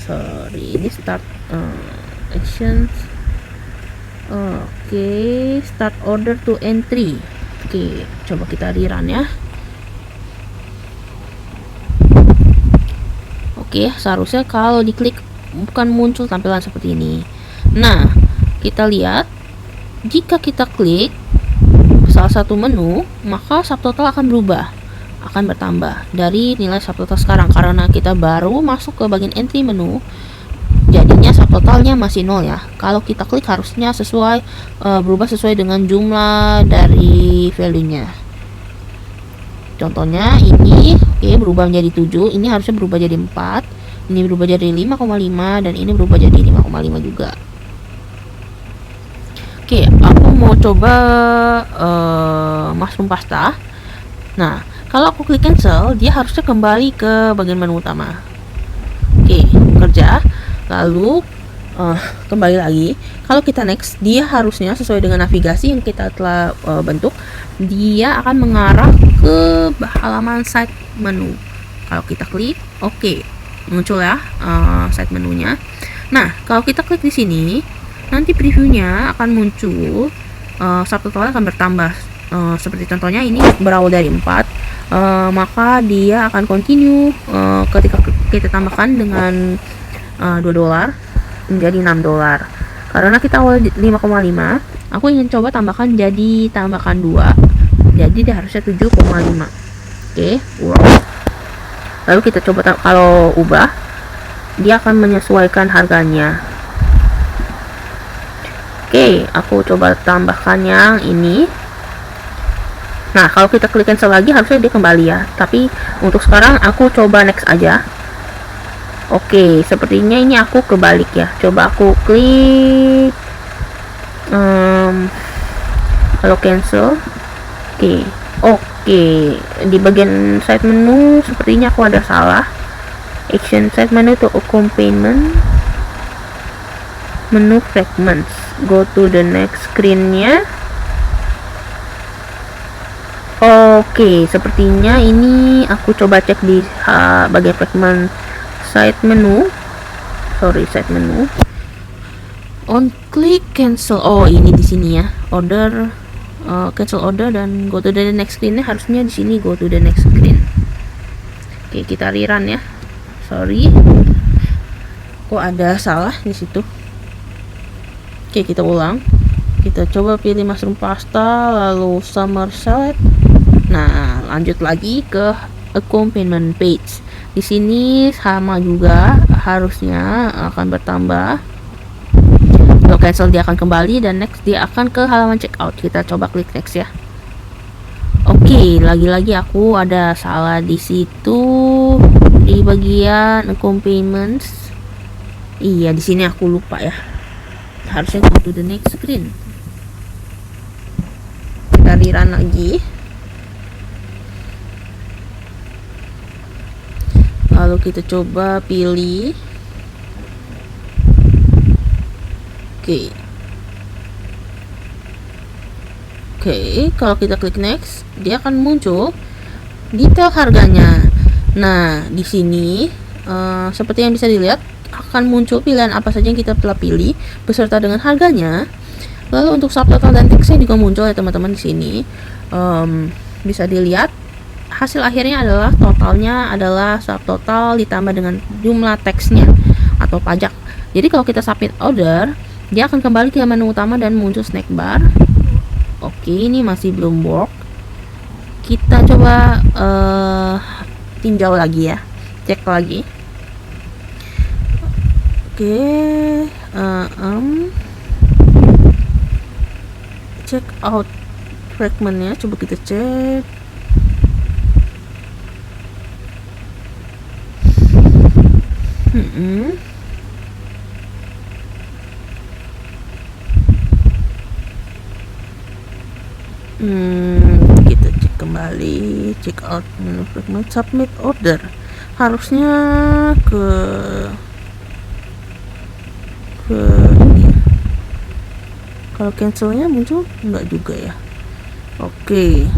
S1: Sorry, ini start actions. Oke, start order to entry. Oke, coba kita rerun ya. Oke, seharusnya kalau diklik bukan muncul tampilan seperti ini. Nah, kita lihat jika kita klik salah satu menu, maka subtotal akan berubah, akan bertambah dari nilai subtotal sekarang karena kita baru masuk ke bagian entry menu. Jadinya subtotalnya masih 0 ya. Kalau kita klik harusnya sesuai berubah sesuai dengan jumlah dari value-nya. Contohnya ini, oke, berubah menjadi 7, ini harusnya berubah jadi 4, ini berubah jadi 5,5, dan ini berubah jadi 5,5 juga. Oke, aku mau coba mushroom pasta. Nah, kalau aku klik cancel, dia harusnya kembali ke bagian menu utama. Oke, kerja. Lalu kembali lagi. Kalau kita next, dia harusnya sesuai dengan navigasi yang kita telah bentuk, dia akan mengarah ke halaman side menu. Kalau kita klik, oke, muncul ya side menunya. Nah, kalau kita klik di sini, nanti previewnya akan muncul, subtotalnya akan bertambah. Seperti contohnya ini berawal dari 4, maka dia akan continue ketika kita tambahkan dengan $2 menjadi $6. Karena kita awal 5,5, aku ingin coba tambahkan 2, jadi dia harusnya 7,5. Oke, wow. Lalu kita coba kalau ubah, dia akan menyesuaikan harganya. Oke, aku coba tambahkan yang ini. Nah, kalau kita klik cancel lagi harusnya dia kembali ya, tapi untuk sekarang aku coba next aja. Oke, sepertinya ini aku kebalik ya. Coba aku klik kalau cancel. Oke, di bagian side menu sepertinya aku ada salah. Action side menu to accompaniment menu fragments. go to the next screen-nya. Oke, sepertinya ini aku coba cek di bagian fragment side menu. Side menu. On click cancel. Oh, ini di sini ya. Order, cancel order dan go to the next screen-nya harusnya di sini go to the next screen. Oke, kita rerun ya. Sorry. Kok ada salah di situ? Oke, kita ulang. Kita coba pilih mushroom pasta lalu summer salad. Nah, lanjut lagi ke accompaniment page. Di sini sama juga, harusnya akan bertambah. Kalau cancel dia akan kembali dan next dia akan ke halaman checkout. Kita coba klik next ya. Oke, lagi-lagi aku ada salah di situ di bagian accompaniments. Iya, di sini aku lupa ya. Harusnya go to the next screen. Kita rerun lagi. Lalu kita coba pilih. Oke, kalau kita klik next, dia akan muncul detail harganya. Nah, di sini seperti yang bisa dilihat akan muncul pilihan apa saja yang kita telah pilih beserta dengan harganya. Lalu untuk subtotal dan teksnya juga muncul ya teman-teman di sini. Bisa dilihat hasil akhirnya adalah totalnya adalah subtotal ditambah dengan jumlah teksnya atau pajak. Jadi kalau kita submit order, dia akan kembali ke menu utama dan muncul snack bar. Oke, ini masih belum work. Kita coba tinjau lagi ya, cek lagi. Oke, check out fragmentnya, coba kita cek. Kita cek kembali, check out menu fragment, submit order. Harusnya ke ini. Kalau cancelnya muncul enggak juga ya. Oke.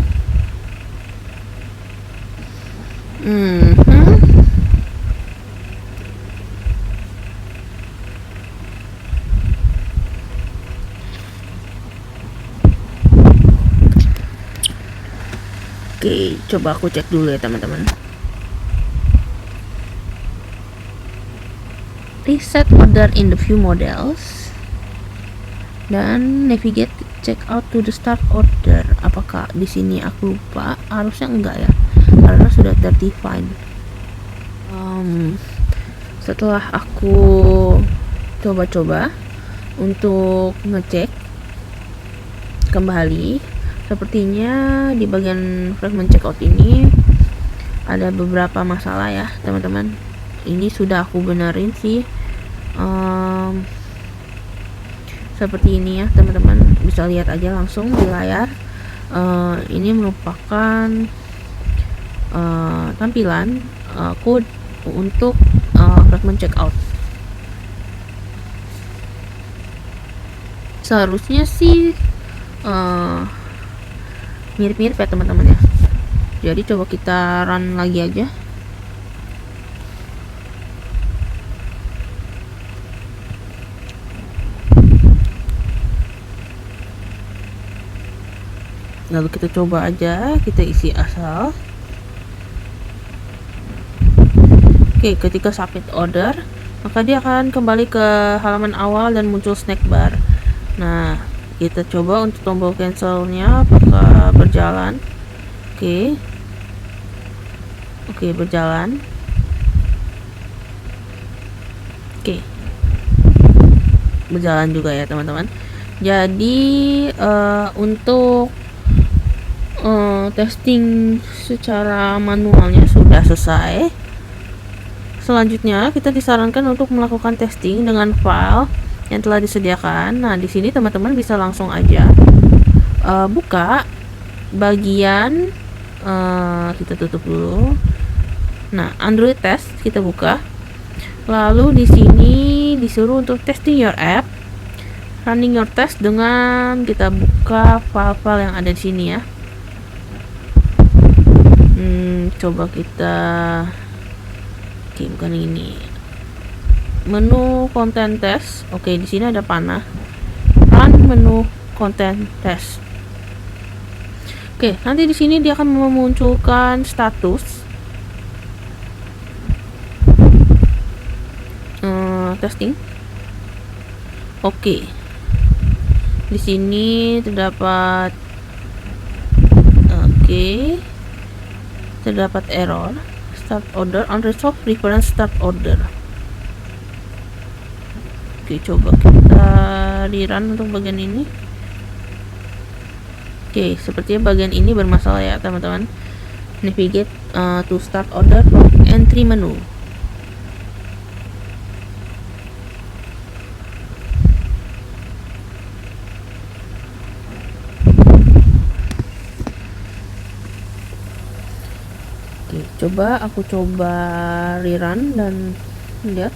S1: Oke, coba aku cek dulu ya teman-teman. Reset order in the view models dan navigate check out to the start order. Apakah di sini aku lupa? Harusnya enggak ya, karena sudah terdefined. Setelah aku coba-coba untuk ngecek kembali, sepertinya di bagian fragment checkout ini ada beberapa masalah ya teman-teman. Ini sudah aku benerin sih. Seperti ini ya teman-teman, bisa lihat aja langsung di layar. Ini merupakan tampilan code untuk fragment checkout. Seharusnya sih mirip-mirip ya teman-teman ya. Jadi coba kita run lagi aja. Lalu kita coba aja, kita isi asal. Oke, ketika submit order, maka dia akan kembali ke halaman awal dan muncul snack bar. Nah, kita coba untuk tombol cancelnya apakah berjalan. Oke, berjalan. Oke, berjalan juga ya teman-teman. Jadi untuk testing secara manualnya sudah selesai. Selanjutnya kita disarankan untuk melakukan testing dengan file yang telah disediakan. Nah, di sini teman-teman bisa langsung aja buka bagian kita tutup dulu. Nah, Android test kita buka. Lalu di sini disuruh untuk testing your app. running your test dengan kita buka file-file yang ada di sini ya. Coba kita bukan ini. Menu content test. Di sini ada panah. Run menu content test. Nanti di sini dia akan memunculkan status testing. Di sini terdapat error start order unresolved reference start order. Coba kita rerun untuk bagian ini. Sepertinya bagian ini bermasalah ya teman-teman. Navigate to start order from entry menu. Coba aku rerun dan lihat.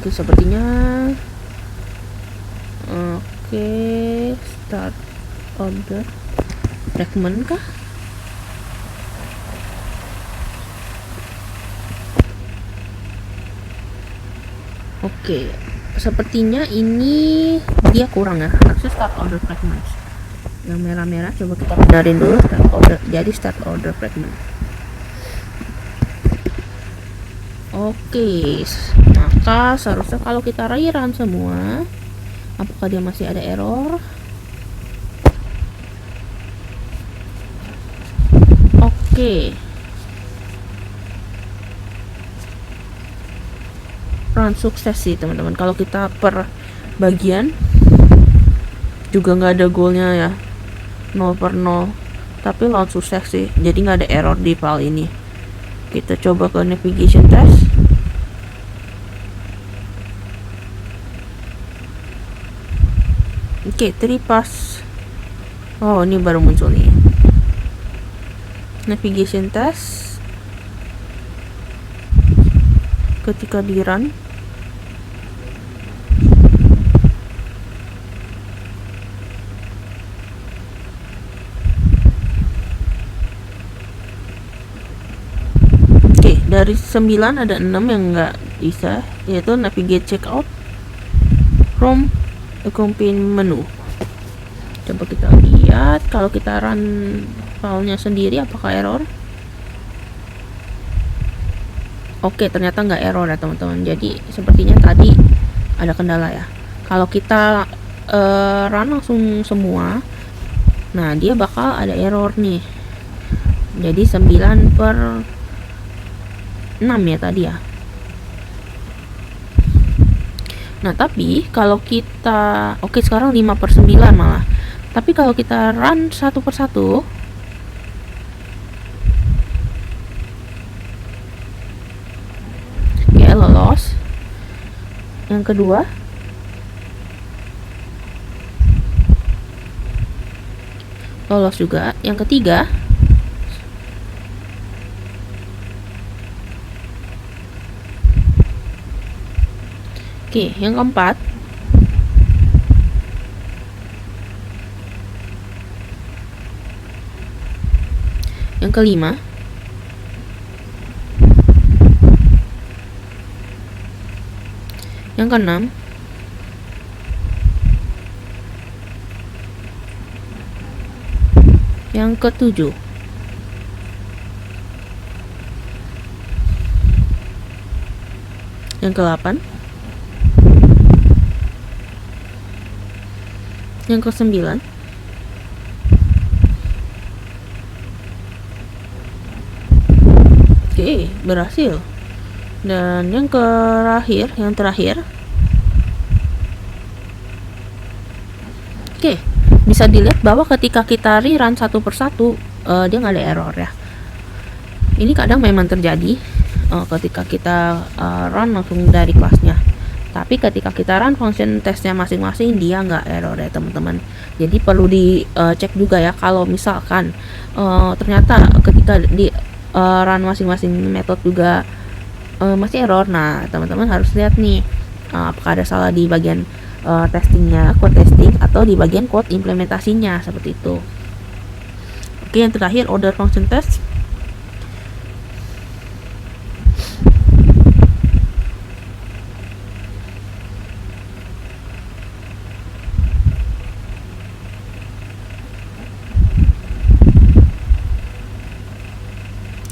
S1: Sepertinya start order fragment kah? Sepertinya ini dia kurang ya. Harusnya start order fragments. Yang merah-merah coba kita benerin dulu start order. Jadi start order fragment. Maka seharusnya kalau kita rerun semua, apakah dia masih ada error? Run sukses sih teman-teman. Kalau kita per bagian juga nggak ada goalnya ya, 0/0, tapi run sukses sih, jadi nggak ada error di file ini. Kita coba ke navigation test. Tripass. Ini baru muncul nih. Navigation test. Ketika di run, dari 9 ada 6 yang nggak bisa, yaitu navigate checkout from accompanying menu. Coba kita lihat kalau kita run filenya sendiri apakah error. Ternyata nggak error ya teman-teman. Jadi sepertinya tadi ada kendala ya. Kalau kita run langsung semua, nah dia bakal ada error nih. Jadi 9/6 ya tadi ya. Nah tapi kalau kita sekarang 5/9 malah. Tapi kalau kita run satu persatu, lolos. Yang kedua lolos juga. Yang ketiga yang keempat. Yang kelima. Yang keenam. Yang ketujuh. Yang ke-8. Yang ke-9. Berhasil. Dan yang terakhir bisa dilihat bahwa ketika kita rerun satu persatu, dia nggak ada error ya. Ini kadang memang terjadi ketika kita run langsung dari kelasnya. Tapi ketika kita run function testnya masing-masing, dia nggak error ya teman-teman. Jadi perlu dicek juga ya, kalau misalkan ternyata ketika di run masing-masing metode juga masih error. Nah teman-teman harus lihat nih apakah ada salah di bagian testingnya, code testing, atau di bagian code implementasinya seperti itu. Oke, yang terakhir order function test.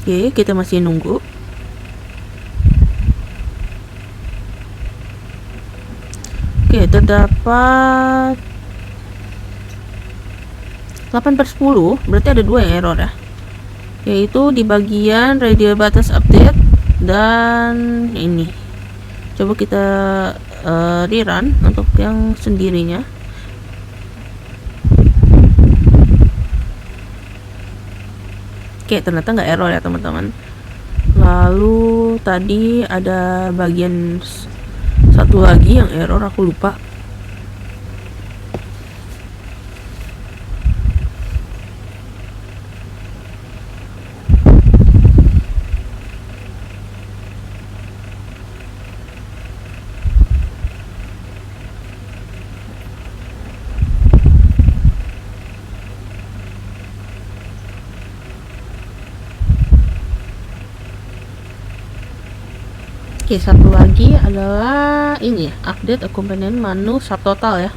S1: Oke, kita masih nunggu. Oke, terdapat 8/10, berarti ada 2 yang error ya, yaitu di bagian radial batas update dan ini. Coba kita rerun untuk yang sendirinya. Oke, ternyata nggak error ya teman-teman. Lalu tadi ada bagian satu lagi yang error, aku lupa. Oke, satu lagi adalah ini, update component menu subtotal ya.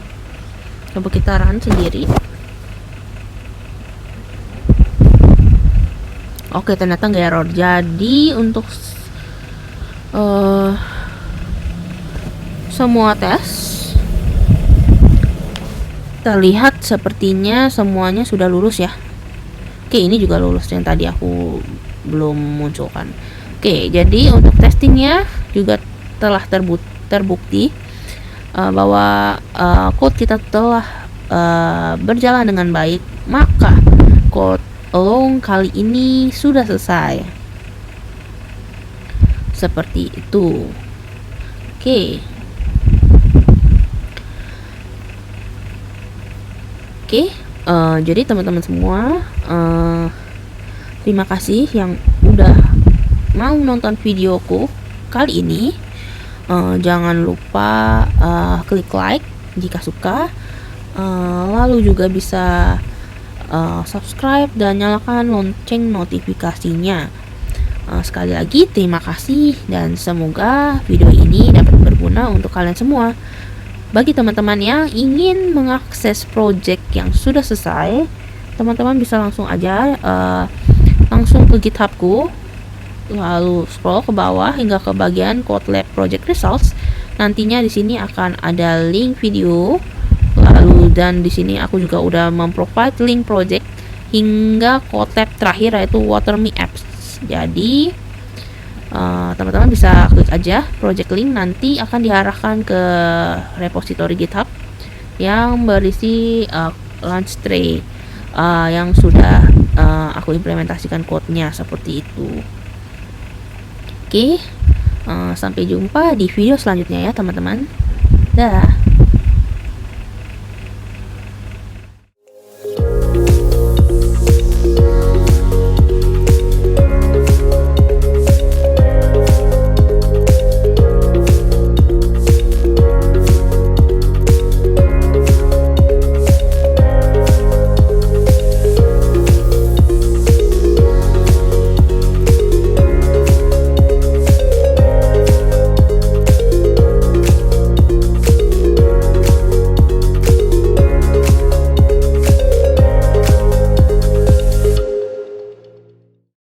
S1: Coba kita run sendiri. Oke, ternyata nggak error. Jadi untuk semua tes terlihat sepertinya semuanya sudah lulus ya. Oke, ini juga lulus yang tadi aku belum munculkan. Oke, jadi untuk testingnya juga telah terbukti bahwa code kita telah berjalan dengan baik, maka code along kali ini sudah selesai. Seperti itu. Oke. Jadi teman-teman semua, terima kasih yang udah mau nonton videoku kali ini. Jangan lupa klik like jika suka, lalu juga bisa subscribe dan nyalakan lonceng notifikasinya. Sekali lagi terima kasih dan semoga video ini dapat berguna untuk kalian semua. Bagi teman-teman yang ingin mengakses project yang sudah selesai, teman-teman bisa langsung aja langsung ke GitHubku, lalu scroll ke bawah hingga ke bagian Code Lab Project Results. Nantinya di sini akan ada link video, lalu dan di sini aku juga udah memprovide link project hingga Code Lab terakhir yaitu WaterMe Apps. Jadi teman-teman bisa klik aja project link, nanti akan diarahkan ke repository GitHub yang berisi launch tray yang sudah aku implementasikan code-nya seperti itu. Oke, sampai jumpa di video selanjutnya ya teman-teman. Dah.